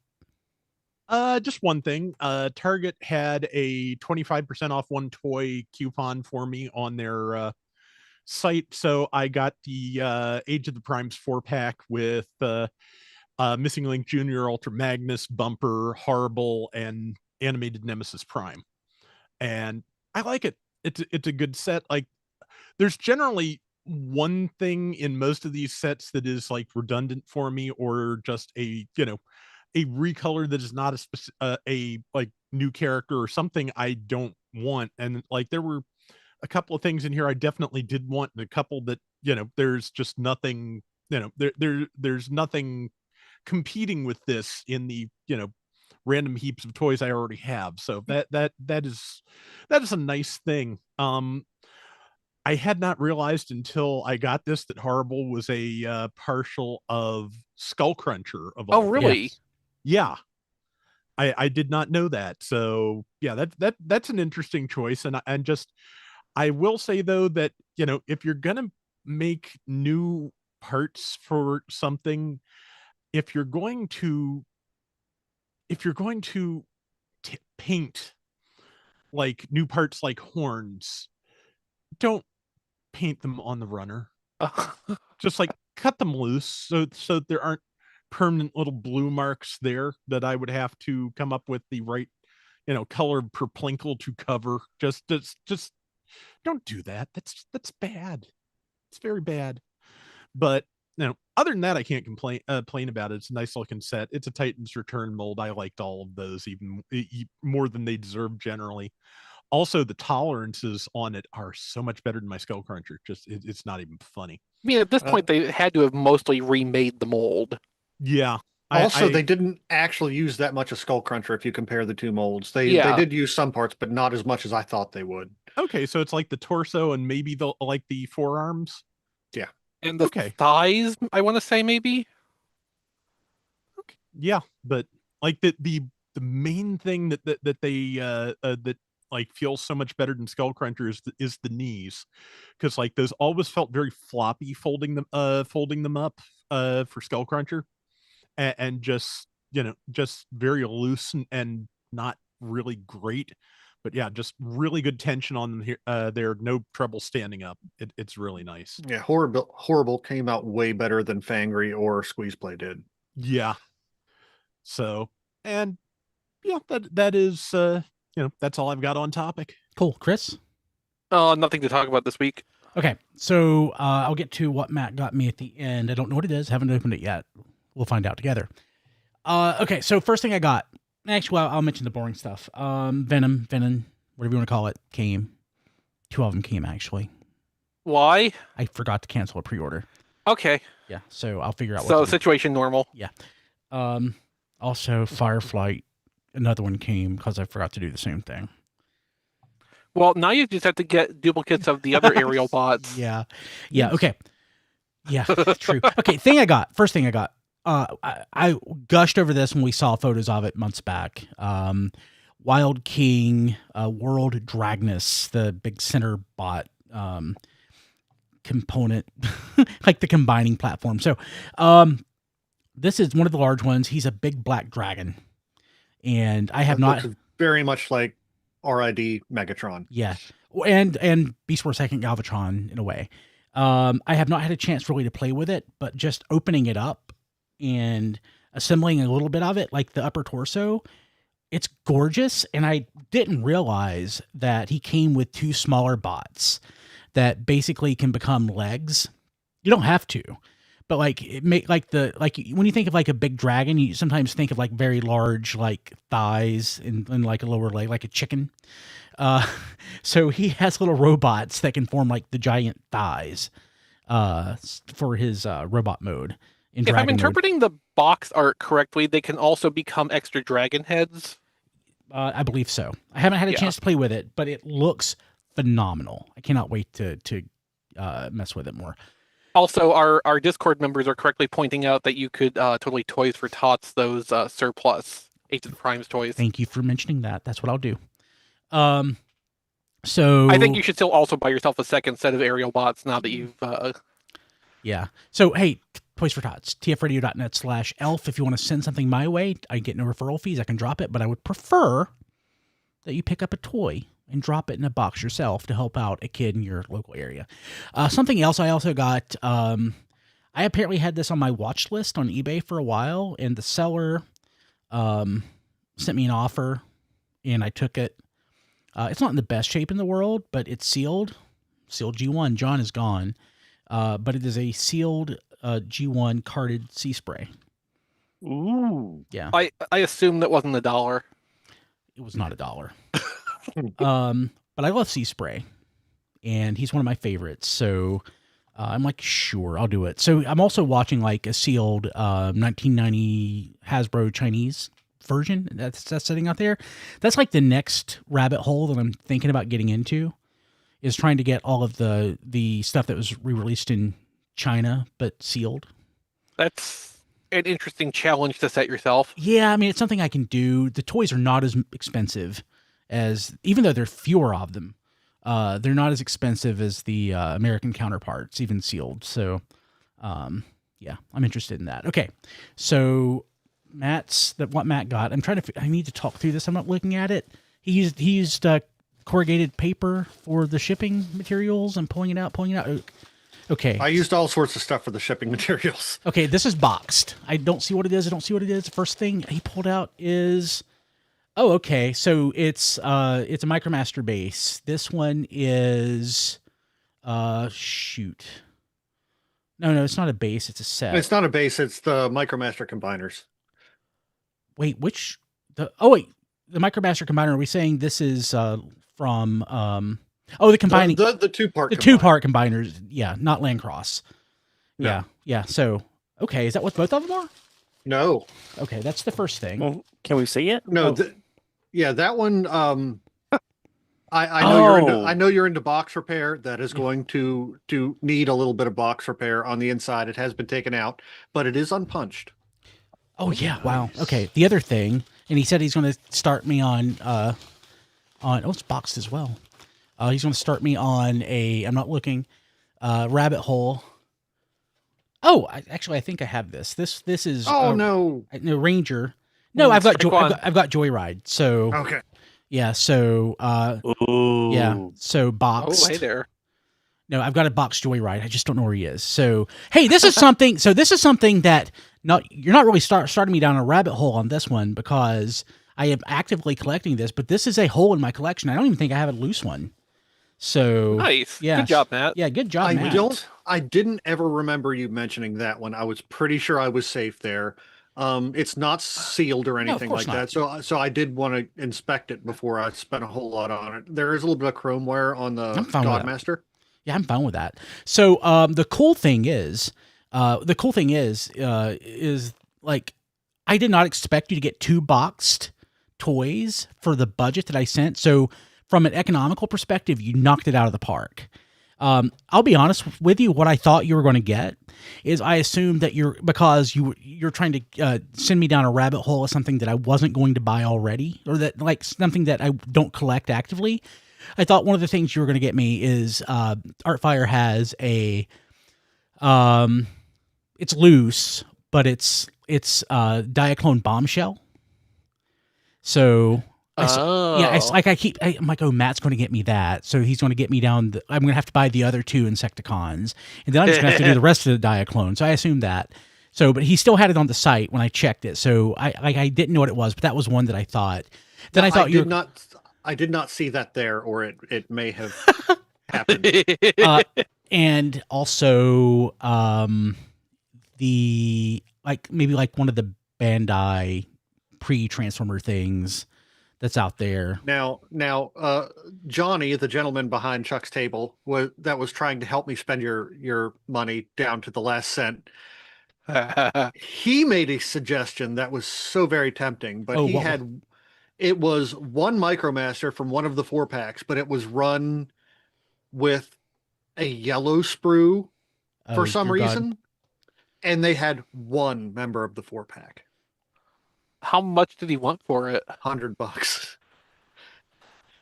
Just one thing. Target had a 25% off one toy coupon for me on their site, so I got the Age of the Primes 4-pack with Missing Link Jr., Ultra Magnus, Bumper, Horrible, and Animated Nemesis Prime. And I like it. It's a good set. Like, there's generally one thing in most of these sets that is like redundant for me, or just a recolor that is not a like new character or something I don't want. And like, there were a couple of things in here I definitely did want, and a couple that, there's just nothing, there's nothing competing with this in the, random heaps of toys I already have. So that is a nice thing. I had not realized until I got this that Horrible was a partial of Skull Cruncher of all.
Oh, really?
Yes.
Yeah. I did not know that. So yeah, that's an interesting choice. And I will say though that, if you're gonna make new parts for something, if you're going to paint like new parts like horns, don't paint them on the runner. Just like cut them loose so there aren't permanent little blue marks there that I would have to come up with the right, colored perplinkle to cover. Just don't do that. That's bad. It's very bad. But other than that, I can't complain about it. It's a nice looking set. It's a Titan's Return mold. I liked all of those even more than they deserve generally. Also, the tolerances on it are so much better than my Skull Cruncher. Just it's not even funny.
I mean, at this point, they had to have mostly remade the mold.
Yeah.
Also, they didn't actually use that much of Skull Cruncher if you compare the two molds. They did use some parts, but not as much as I thought they would.
Okay, so it's like the torso and maybe the forearms.
Yeah.
And the thighs, I want to say, maybe.
Okay. Yeah, but like the main thing that they that like feels so much better than Skull Cruncher is the knees, because like those always felt very floppy folding them up for Skull Cruncher, and just just very loose and not really great. But yeah, just really good tension on them here. There, no trouble standing up. It's really nice.
Yeah, Horrible came out way better than Fangry or Squeeze Play did.
Yeah. So, and yeah, that is that's all I've got on topic.
Cool. Chris?
Nothing to talk about this week.
Okay, so I'll get to what Matt got me at the end. I don't know what it is. Haven't opened it yet. We'll find out together. Okay, so first thing I got. Actually, I'll mention the boring stuff. Venom, whatever you want to call it, came. 2 of them came, actually.
Why?
I forgot to cancel a pre-order.
Okay.
Yeah, so I'll figure out what
So
to do.
situation normal.
Yeah. Also, Fireflight, another one came because I forgot to do the same thing.
Well, now you just have to get duplicates of the other aerial bots.
Yeah. Okay. Yeah, true. Okay, first thing I got. I gushed over this when we saw photos of it months back. Wild King, World Dragnus, the big center bot component, like the combining platform. So, this is one of the large ones. He's a big black dragon, and I have not
very much like RID Megatron.
Yeah, and Beast Wars Second Galvatron in a way. I have not had a chance really to play with it, but just opening it up and assembling a little bit of it, like the upper torso, it's gorgeous. And I didn't realize that he came with 2 smaller bots that basically can become legs. You don't have to, but like it make like when you think of like a big dragon, you sometimes think of like very large like thighs and like a lower leg, like a chicken. So he has little robots that can form like the giant thighs for his robot mode.
If I'm interpreting the box art correctly, they can also become extra dragon heads.
I believe so. I haven't had a chance to play with it, but it looks phenomenal. I cannot wait to mess with it more.
Also, our Discord members are correctly pointing out that you could totally Toys for Tots those surplus Age of the Primes toys.
Thank you for mentioning that. That's what I'll do. So
I think you should still also buy yourself a second set of aerial bots now that you've.
Yeah. So hey, Toys for Tots, tfradio.net/elf. If you want to send something my way, I get no referral fees. I can drop it, but I would prefer that you pick up a toy and drop it in a box yourself to help out a kid in your local area. Something else I also got, I apparently had this on my watch list on eBay for a while, and the seller sent me an offer, and I took it. It's not in the best shape in the world, but it's sealed G1. John is gone, but it is a sealed G1 carded sea spray.
Ooh.
Yeah.
I assume that wasn't $1.
It was not $1. But I love sea spray, and he's one of my favorites. So I'm like, sure, I'll do it. So I'm also watching like a sealed 1990 Hasbro Chinese version that's sitting out there. That's like the next rabbit hole that I'm thinking about getting into, is trying to get all of the stuff that was re-released in China but sealed.
That's an interesting challenge to set yourself.
Yeah, I mean, it's something I can do. The toys are not as expensive as, even though there are fewer of them, they're not as expensive as the American counterparts, even sealed. So, yeah, I'm interested in that. Okay, so what Matt got. I need to talk through this. I'm not looking at it. He used corrugated paper for the shipping materials and pulling it out. Okay.
I used all sorts of stuff for the shipping materials.
Okay, this is boxed. I don't see what it is. The first thing he pulled out is, oh, okay. So it's a Micromaster base. This one is, shoot. No, it's not a base. It's a set.
It's not a base. It's the Micromaster combiners.
Wait, the Micromaster combiner. Are we saying this is from the combining
the two-part
the two-part combiners? Yeah, not Landcross.
No.
Yeah. So okay, is that what both of them are?
No.
Okay, that's the first thing.
Well, can we see it?
No.
Oh.
That one. I know you're into box repair. That is going to need a little bit of box repair on the inside. It has been taken out, but it is unpunched.
Oh yeah! Wow. Okay. The other thing, and he said he's going to start me on it's boxed as well. He's going to start me on I'm not looking, rabbit hole. Oh, I think I have this. This is.
Oh no!
No Ranger. No, I've got Joyride. So
okay.
Yeah. So
Ooh.
yeah. So boxed.
Oh, hey there.
No, I've got a boxed Joyride. I just don't know where he is. So hey, this is something. So this is something that you're not really starting me down a rabbit hole on this one, because I am actively collecting this, but this is a hole in my collection. I don't even think I have a loose one. So
nice.
Yeah.
Good job, Matt.
Yeah, good job, Matt.
I didn't ever remember you mentioning that one. I was pretty sure I was safe there. It's not sealed or anything like that. So I did want to inspect it before I spent a whole lot on it. There is a little bit of chrome wear on the Godmaster.
Yeah, I'm fine with that. So the cool thing is like, I did not expect you to get 2 boxed toys for the budget that I sent. So from an economical perspective, you knocked it out of the park. I'll be honest with you. What I thought you were going to get is, I assumed that because you're trying to send me down a rabbit hole of something that I wasn't going to buy already, or that like something that I don't collect actively. I thought one of the things you were going to get me is Artfire has it's loose, but it's Diaclone Bombshell. So I'm like, oh, Matt's going to get me that. So he's going to get me down. I'm going to have to buy the other 2 Insecticons, and then I'm just going to have to do the rest of the Diaclone. So I assumed that. So, but he still had it on the site when I checked it. So I didn't know what it was, but that was one that I thought. Then
I did not see that there, or it may have happened.
And also maybe like one of the Bandai pre-Transformer things that's out there.
Now, Johnny, the gentleman behind Chuck's table, was trying to help me spend your money down to the last cent. He made a suggestion that was so very tempting, but it was one Micromaster from one of the 4-packs, but it was run with a yellow sprue for some reason, and they had one member of the 4-pack.
How much did he want for it?
$100.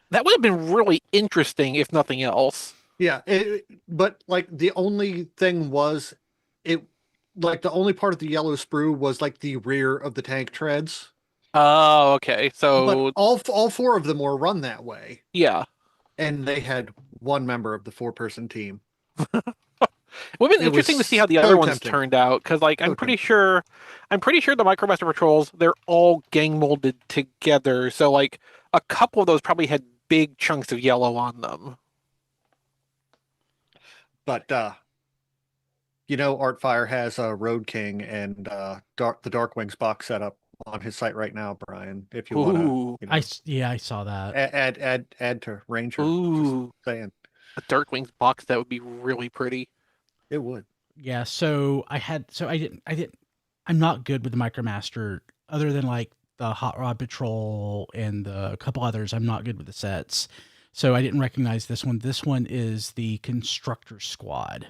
That would have been really interesting, if nothing else.
Yeah, but like the only thing was, the only part of the yellow sprue was like the rear of the tank treads.
Oh, okay. So
but all 4 of them were run that way.
Yeah,
and they had one member of the 4-person team.
it would have been interesting to see how the other ones turned out, because I'm pretty sure the Micromaster Patrols, they're all gang molded together, so like a couple of those probably had big chunks of yellow on them.
But Artfire has a Road King and the Darkwings box set up on his site right now, Brian. If you want to,
I saw that.
Add to Ranger.
Ooh,
just saying.
A Darkwings box, that would be really pretty.
It would.
Yeah. So I'm not good with the Micromaster, other than like the Hot Rod Patrol and a couple others. I'm not good with the sets, so I didn't recognize this one. This one is the Constructor Squad.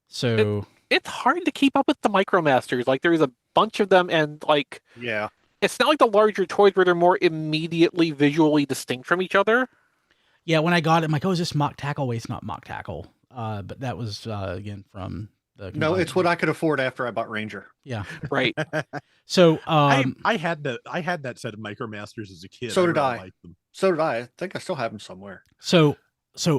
So
it's hard to keep up with the Micromasters. Like, there's a bunch of them, and like,
yeah,
it's not like the larger toys where they're more immediately visually distinct from each other.
Yeah, when I got it, I'm like, oh, is this Mock Tackle? Wait, it's not Mock Tackle. But that was again from the.
No, it's what I could afford after I bought Ranger.
Yeah,
right.
So
I had that set of Micromasters as a kid.
So did I.
Liked them.
So did I. I think I still have them somewhere.
So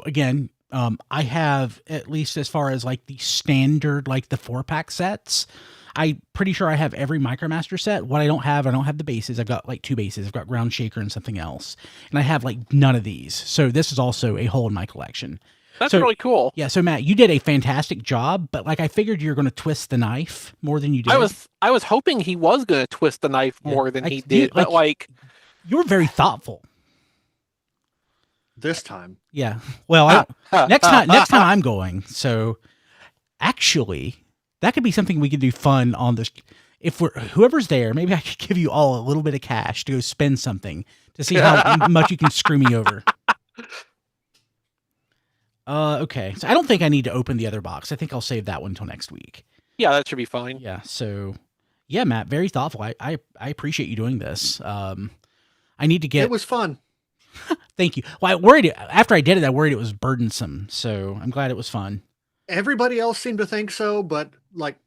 again, I have, at least as far as like the standard, like the 4-pack sets, I'm pretty sure I have every Micromaster set. What I don't have the bases. I've got like 2 bases. I've got Ground Shaker and something else. And I have like none of these. So this is also a hole in my collection.
That's really cool.
Yeah. So Matt, you did a fantastic job, but like I figured you're going to twist the knife more than you did.
I was hoping he was going to twist the knife more than he did, but like
you were very thoughtful.
This time.
Yeah. Well, next time I'm going. So actually, that could be something we could do fun on this. If whoever's there, maybe I could give you all a little bit of cash to go spend something to see how much you can screw me over. Okay. So I don't think I need to open the other box. I think I'll save that one until next week.
Yeah, that should be fine.
Yeah. So yeah, Matt, very thoughtful. I appreciate you doing this. I need to get.
It was fun.
Thank you. Well, I worried after I did it, I worried it was burdensome. So I'm glad it was fun.
Everybody else seemed to think so, but like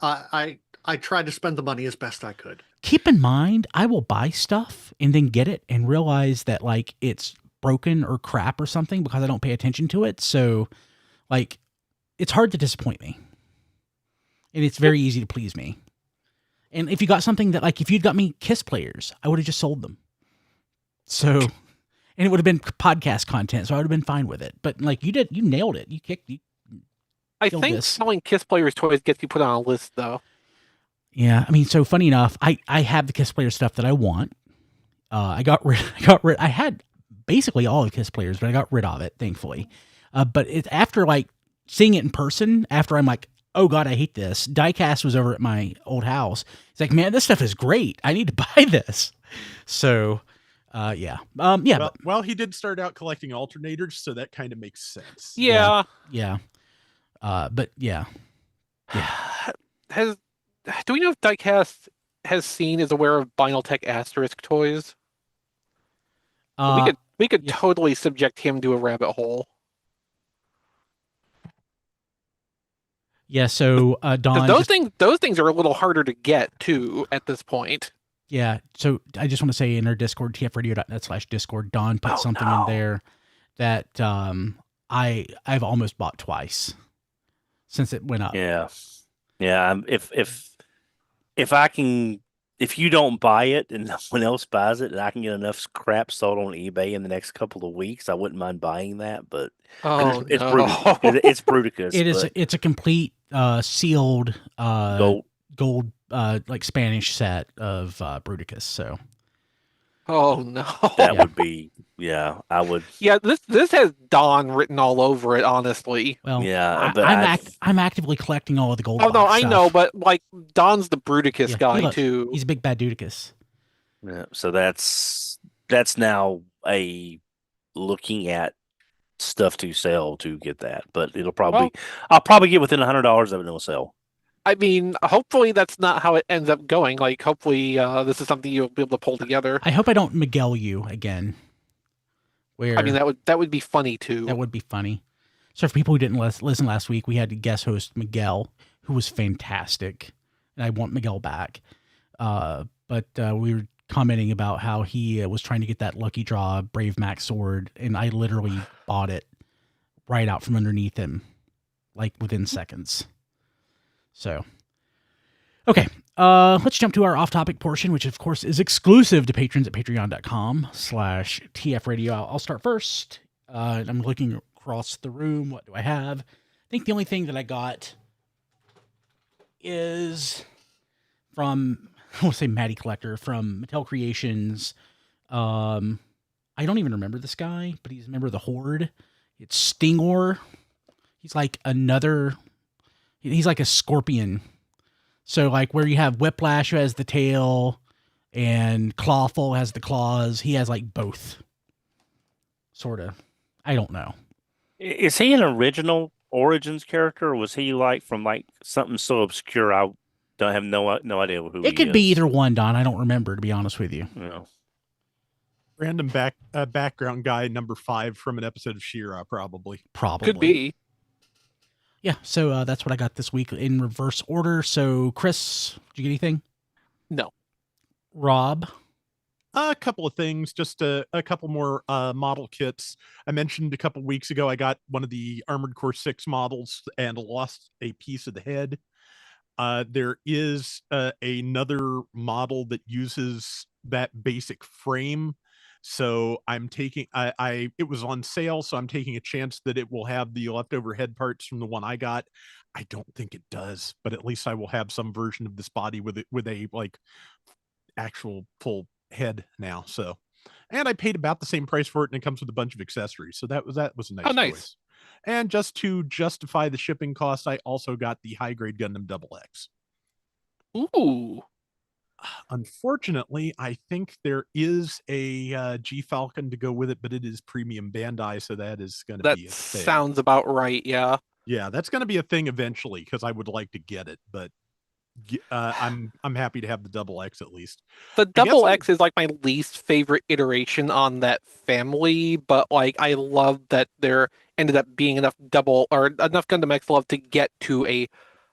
I tried to spend the money as best I could.
Keep in mind, I will buy stuff and then get it and realize that like it's broken or crap or something because I don't pay attention to it. So like it's hard to disappoint me. And it's very easy to please me. And if you got something that like if you'd got me Kiss players, I would have just sold them. So and it would have been podcast content, so I would have been fine with it. But like you nailed it.
I think selling Kiss players toys gets you put on a list, though.
Yeah, I mean, so funny enough, I have the Kiss player stuff that I want. I got rid. I had basically all the Kiss players, but I got rid of it, thankfully. But it's after like seeing it in person, after I'm like, oh god, I hate this. Diecast was over at my old house. It's like, man, this stuff is great. I need to buy this. So. Yeah.
Well, he did start out collecting alternators, so that kind of makes sense.
Yeah.
But yeah.
Do we know if Diecast is aware of Vinyltech Asterisk toys? We could totally subject him to a rabbit hole.
Yeah. So Don,
those things are a little harder to get too at this point.
Yeah, so I just want to say in our Discord, tfradio.net/Discord, Don put something in there that I've almost bought twice since it went up.
Yeah. If I can if you don't buy it and no one else buys it, and I can get enough crap sold on eBay in the next couple of weeks, I wouldn't mind buying that. But
Oh
it's
no.
It's Bruticus.
It's a complete sealed gold like Spanish set of Bruticus. So
Oh no.
that would be I would.
Yeah, this has Dawn written all over it, honestly.
well,
Yeah,
I'm actively collecting all of the gold.
Oh no,
box
I
stuff.
know, but like Dawn's the Bruticus guy
look,
too.
He's a big bad Dudicus.
Yeah, so that's now a looking at stuff to sell to get that, but I'll probably get within $100 of it and it'll sell.
I mean, hopefully that's not how it ends up going. Like, hopefully this is something you'll be able to pull together.
I hope I don't Miguel you again. Where
I mean, that would be funny too.
That would be funny. So for people who didn't listen last week, we had guest host Miguel, who was fantastic, and I want Miguel back. But we were commenting about how he was trying to get that Lucky Draw Brave Max sword, and I literally bought it right out from underneath him, like within seconds. So, okay, let's jump to our off-topic portion, which of course is exclusive to patrons at patreon.com/tfradio. I'll start first. I'm looking across the room. What do I have? I think the only thing that I got is from, I want to say Maddie Collector from Mattel Creations. I don't even remember this guy, but he's a member of the Horde. It's Stingor. He's like he's like a scorpion. So like where you have Whiplash who has the tail and Clawful has the claws, he has like both. Sort of. I don't know.
Is he an original Origins character, or was he like from like something so obscure I don't have no idea who he is?
It could be either one, Don. I don't remember, to be honest with you.
No.
Random background guy number 5 from an episode of She-Ra, probably.
Could be.
Yeah, so that's what I got this week in reverse order. So, Chris, did you get anything?
No.
Rob?
A couple of things, just a couple more model kits. I mentioned a couple weeks ago I got one of the Armored Core 6 models and lost a piece of the head. There is another model that uses that basic frame. So I'm taking, it was on sale, so I'm taking a chance that it will have the leftover head parts from the one I got. I don't think it does, but at least I will have some version of this body with a like actual full head now. So, and I paid about the same price for it, and it comes with a bunch of accessories. So that was a nice choice. And just to justify the shipping cost, I also got the high grade Gundam Double X.
Ooh.
Unfortunately, I think there is a G Falcon to go with it, but it is premium Bandai, so that is going to be a thing. That
sounds about right, yeah.
Yeah, that's going to be a thing eventually because I would like to get it, but I'm happy to have the Double X at least.
The Double X is like my least favorite iteration on that family, but like I love that there ended up being enough Gundam X love to get to a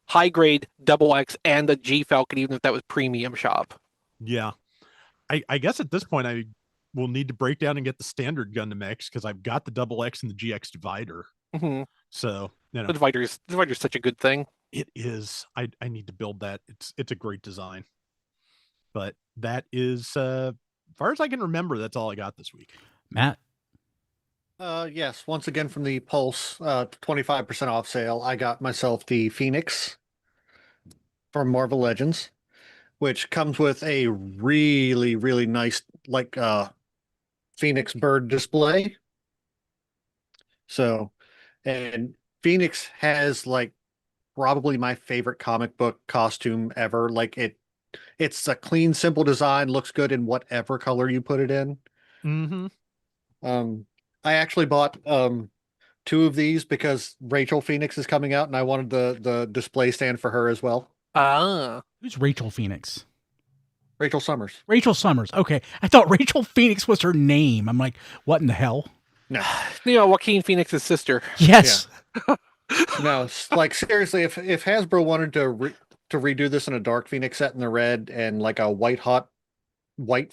high grade Double X and a G Falcon, even if that was premium shop.
Yeah, I guess at this point I will need to break down and get the standard Gundam X because I've got the Double X and the GX Divider.
Mm-hmm.
So
the Divider's such a good thing.
It is. I need to build that. It's a great design. But that is, as far as I can remember, that's all I got this week.
Matt?
Yes, once again from the Pulse 25% off sale, I got myself the Phoenix from Marvel Legends, which comes with a really, really nice like Phoenix bird display. So, and Phoenix has like probably my favorite comic book costume ever. Like it's a clean, simple design, looks good in whatever color you put it in.
Mm-hmm.
I actually bought 2 of these because Rachel Phoenix is coming out, and I wanted the display stand for her as well.
Who's Rachel Phoenix?
Rachel Summers.
Rachel Summers. Okay, I thought Rachel Phoenix was her name. I'm like, what in the hell?
No,
Joaquin Phoenix's sister.
Yes.
Yeah. No, like seriously, if Hasbro wanted to redo this in a dark Phoenix set in the red and like a white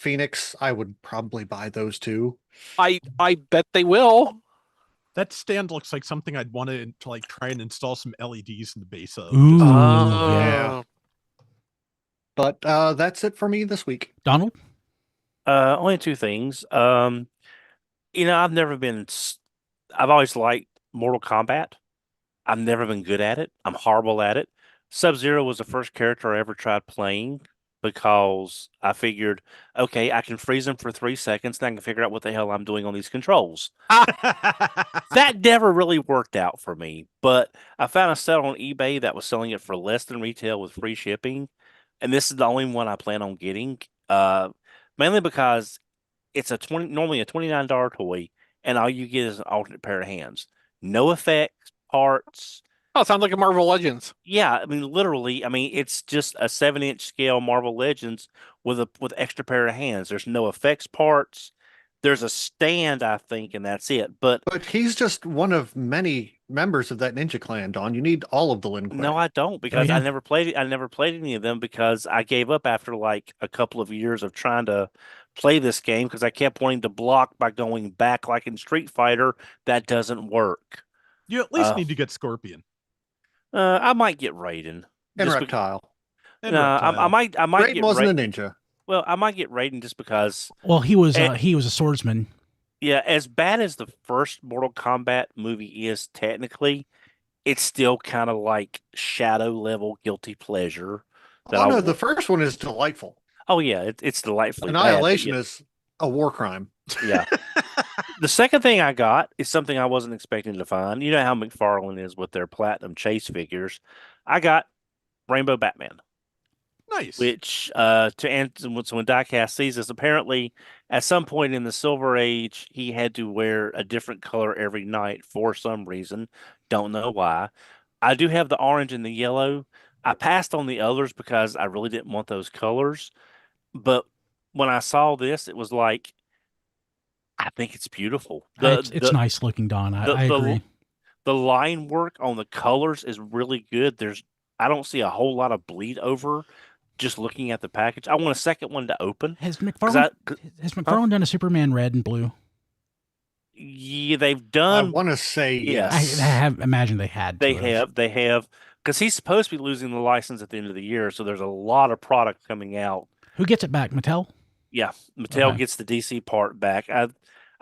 Phoenix, I would probably buy those too.
I bet they will.
That stand looks like something I'd want to like try and install some LEDs in the base of.
Ooh,
yeah. But that's it for me this week.
Donald?
Only two things. I've never been. I've always liked Mortal Kombat. I've never been good at it. I'm horrible at it. Sub-Zero was the first character I ever tried playing because I figured, okay, I can freeze him for 3 seconds, and I can figure out what the hell I'm doing on these controls. That never really worked out for me, but I found a set on eBay that was selling it for less than retail with free shipping, and this is the only one I plan on getting, mainly because it's normally a $29 toy, and all you get is an alternate pair of hands. No effects, parts.
Oh, it sounds like a Marvel Legends.
Yeah, I mean, literally, it's just a 7-inch scale Marvel Legends with extra pair of hands. There's no effects parts. There's a stand, I think, and that's it. But
he's just one of many members of that Ninja Clan, Don. You need all of the Lin Kuei.
No, I don't, because
yeah.
I never played any of them because I gave up after like a couple of years of trying to play this game because I kept wanting to block by going back like in Street Fighter. That doesn't work.
You at least need to get Scorpion.
I might get Raiden.
And Reptile.
I might
Raiden
get
wasn't
Raiden.
a ninja.
Well, I might get Raiden just because.
Well, he was a swordsman.
Yeah, as bad as the first Mortal Kombat movie is technically, it's still kind of like shadow level guilty pleasure.
The first one is delightful.
Oh yeah, it's delightfully
Annihilation
bad,
is a war crime.
Yeah. The second thing I got is something I wasn't expecting to find. You know how McFarlane is with their Platinum Chase figures. I got Rainbow Batman.
Nice.
Which, so when Diecast sees this, apparently at some point in the Silver Age, he had to wear a different color every night for some reason. Don't know why. I do have the orange and the yellow. I passed on the others because I really didn't want those colors. But when I saw this, it was like, I think it's beautiful.
It's nice looking, Don. I agree.
The line work on the colors is really good. I don't see a whole lot of bleed over just looking at the package. I want a second one to open.
Has McFarlane done a Superman red and blue?
Yeah, they've done.
I want to say yes.
I have imagined they had.
They have, because he's supposed to be losing the license at the end of the year, so there's a lot of product coming out.
Who gets it back? Mattel?
Yeah, Mattel gets the DC part back.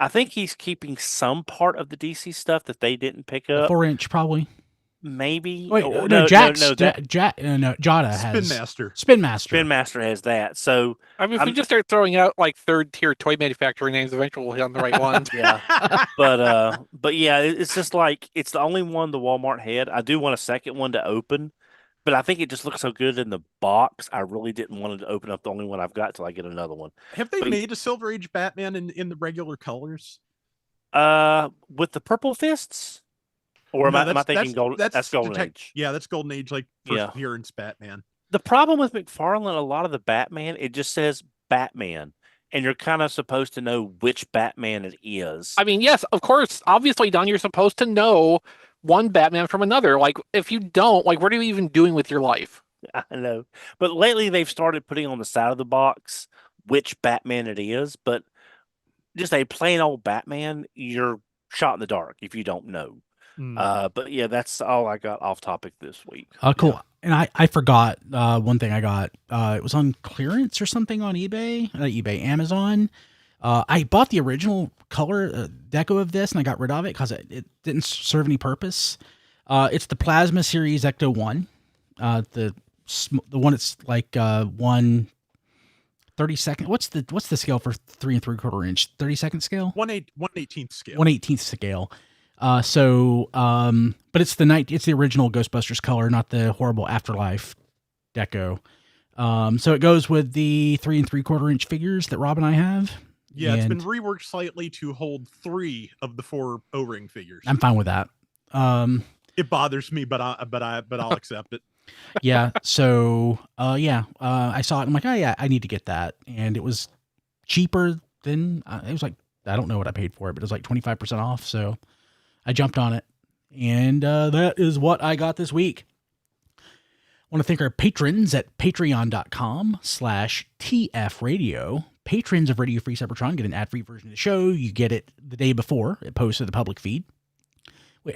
I think he's keeping some part of the DC stuff that they didn't pick up.
4-inch, probably.
Maybe.
Wait, Jada has Spin Master
has that. So
if we just start throwing out like third-tier toy manufacturer names, eventually we'll hit on the right ones.
Yeah, but yeah, it's just like it's the only one the Walmart had. I do want a second one to open, but I think it just looks so good in the box. I really didn't want to open up the only one I've got till I get another one.
Have they made a Silver Age Batman in the regular colors?
With the purple fists. Or am I thinking gold? That's Golden Age.
Yeah, that's Golden Age, like first appearance Batman.
The problem with McFarlane, a lot of the Batman, it just says Batman, and you're kind of supposed to know which Batman it is.
I mean, yes, of course. Obviously, Don, you're supposed to know one Batman from another. Like, if you don't, like, what are you even doing with your life?
I know. But lately, they've started putting on the side of the box which Batman it is, but just a plain old Batman, you're shot in the dark if you don't know. But yeah, that's all I got off topic this week.
Cool.
Yeah.
And I forgot one thing I got. It was on clearance or something on eBay. Amazon. I bought the original color deco of this and I got rid of it because it didn't serve any purpose. It's the Plasma Series Ecto 1. The one that's like 1/32. What's the scale for 3 3/4 inch? 32nd scale?
1/18th scale.
1/18th scale. But it's the original Ghostbusters color, not the horrible Afterlife deco. So it goes with the 3 3/4 inch figures that Rob and I have.
Yeah, it's been reworked slightly to hold 3 of the 4 O-ring figures.
I'm fine with that.
It bothers me, but I'll accept it.
Yeah. So, I saw it. I'm like, oh yeah, I need to get that. And it was cheaper than it was like, I don't know what I paid for it, but it was like 25% off. So I jumped on it, and that is what I got this week. I want to thank our patrons at patreon.com/TF Radio. Patrons of Radio Free Cybertron get an ad-free version of the show. You get it the day before it posts to the public feed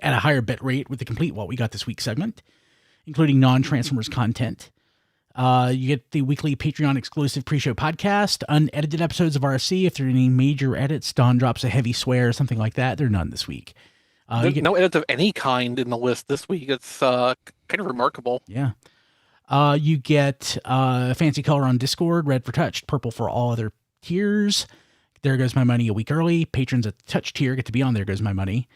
at a higher bit rate with the complete What We Got This Week segment, including non-Transformers content. You get the weekly Patreon exclusive pre-show podcast, unedited episodes of RFC. If there are any major edits, Don drops a heavy swear or something like that. There are none this week.
No edits of any kind in the list this week. It's kind of remarkable.
Yeah. You get fancy color on Discord, red for touched, purple for all other tiers. There Goes My Money a week early. Patrons at the touch tier get to be on There Goes My Money.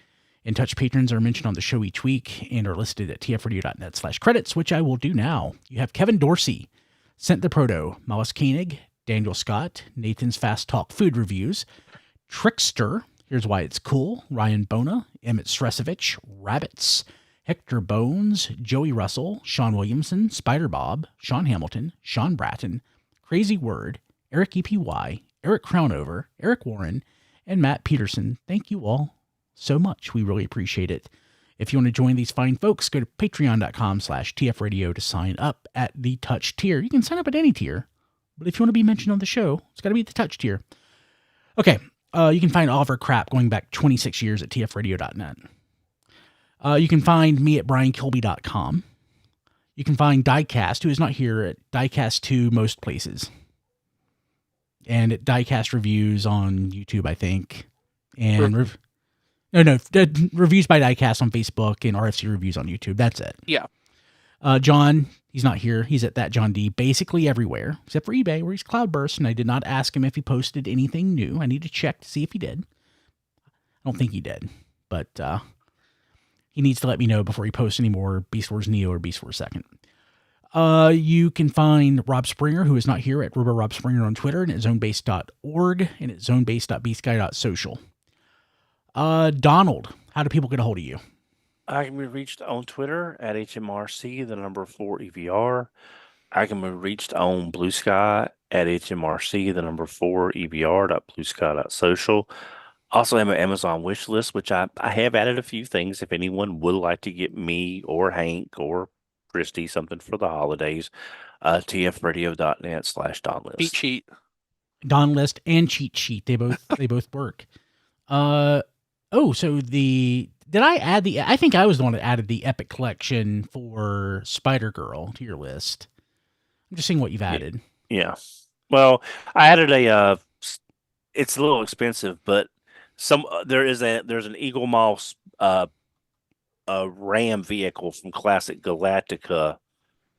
And touch patrons are mentioned on the show each week and are listed at tfradio.net/credits, which I will do now. You have Kevin Dorsey, Sent the Proto, Mollis Koenig, Daniel Scott, Nathan's Fast Talk Food Reviews, Trickster, Here's Why It's Cool, Ryan Bona, Emmett Stresovich, Rabbits, Hector Bones, Joey Russell, Sean Williamson, Spider Bob, Sean Hamilton, Sean Bratton, Crazy Word, Eric EPY, Eric Crownover, Eric Warren, and Matt Peterson. Thank you all so much. We really appreciate it. If you want to join these fine folks, go to patreon.com/tfradio to sign up at the touch tier. You can sign up at any tier, but if you want to be mentioned on the show, it's got to be at the touch tier. Okay. You can find all of our crap going back 26 years at tfradio.net. You can find me at briankilby.com. You can find Diecast, who is not here, at Diecast2 most places. And at Diecast Reviews on YouTube, I think. And Reviews by Diecast on Facebook and RFC Reviews on YouTube. That's it.
Yeah.
John, he's not here. He's at that John D basically everywhere, except for eBay, where he's Cloudburst, and I did not ask him if he posted anything new. I need to check to see if he did. I don't think he did, but he needs to let me know before he posts any more Beast Wars Neo or Beast Wars Second. You can find Rob Springer, who is not here, at RoboRobSpringer on Twitter and at zonebase.org and at zonebase.bsky.social. Donald, how do people get a hold of you?
I can be reached on Twitter at HMRC, the number 4 EVR. I can be reached on Blue Sky at HMRC, the number 4 EVR.bluesky.social. Also have an Amazon wish list, which I have added a few things. If anyone would like to get me or Hank or Christy something for the holidays, tfradio.net/donlist.
Cheat sheet.
Don list and cheat sheet. They both work. Did I add I think I was the one that added the Epic Collection for Spider-Girl to your list. I'm just seeing what you've added.
Yeah. Well, I added it's a little expensive, but there's an Eagle Moss a Ram vehicle from Classic Galactica.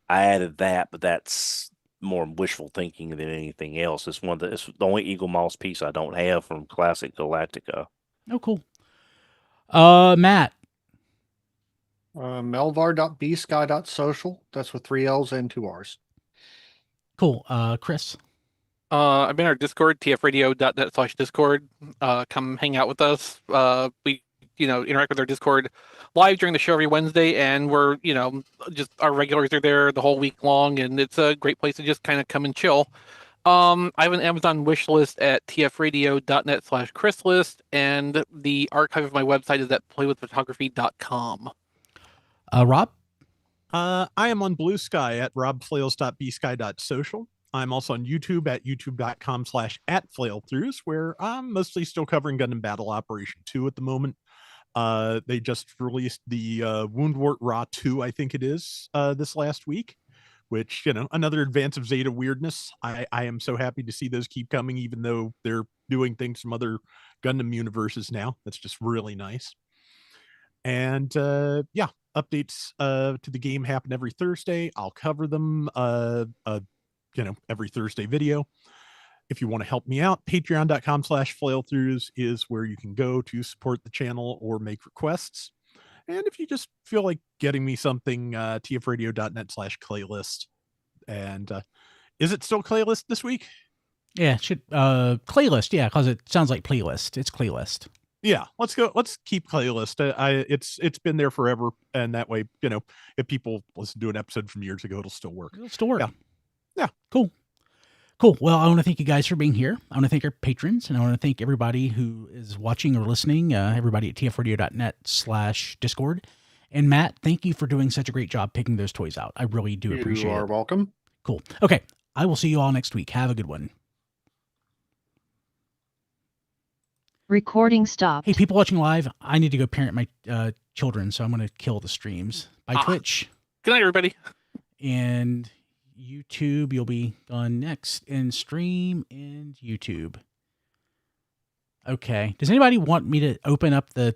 I added that, but that's more wishful thinking than anything else. It's the only Eagle Moss piece I don't have from Classic Galactica.
Oh, cool. Matt.
Melvar.bsky.social. That's with 3 L's and 2 R's.
Cool. Chris.
I'm in our Discord, tfradio.net/Discord. Come hang out with us. We, interact with our Discord live during the show every Wednesday, and we're, just our regulars are there the whole week long, and it's a great place to just kind of come and chill. I have an Amazon wish list at tfradio.net/Chrislist, and the archive of my website is at playwithphotography.com.
Rob?
I am on Blue Sky at robflails.bsky.social. I'm also on YouTube at youtube.com/@flailthroughs, where I'm mostly still covering Gundam Battle Operation 2 at the moment. They just released the Woundwort Raw 2, I think it is, this last week, which, another advance of Zeta weirdness. I am so happy to see those keep coming, even though they're doing things from other Gundam universes now. That's just really nice. And updates to the game happen every Thursday. I'll cover them every Thursday video. If you want to help me out, patreon.com/flailthroughs is where you can go to support the channel or make requests. And if you just feel like getting me something, tfradio.net/claylist. And is it still Claylist this week?
Yeah, it should Claylist, yeah, because it sounds like playlist. It's Claylist.
Yeah, let's keep Claylist. It's been there forever, and that way, if people listen to an episode from years ago, it'll still work.
It'll still work.
Yeah.
Cool. Well, I want to thank you guys for being here. I want to thank our patrons, and I want to thank everybody who is watching or listening, everybody at tfradio.net/Discord. And Matt, thank you for doing such a great job picking those toys out. I really do appreciate it.
You are welcome.
Cool. Okay, I will see you all next week. Have a good one.
Recording stopped.
Hey, people watching live, I need to go parent my children, so I'm going to kill the streams by Twitch.
Good night, everybody.
And YouTube. You'll be on next in stream and YouTube. Okay. Does anybody want me to open up the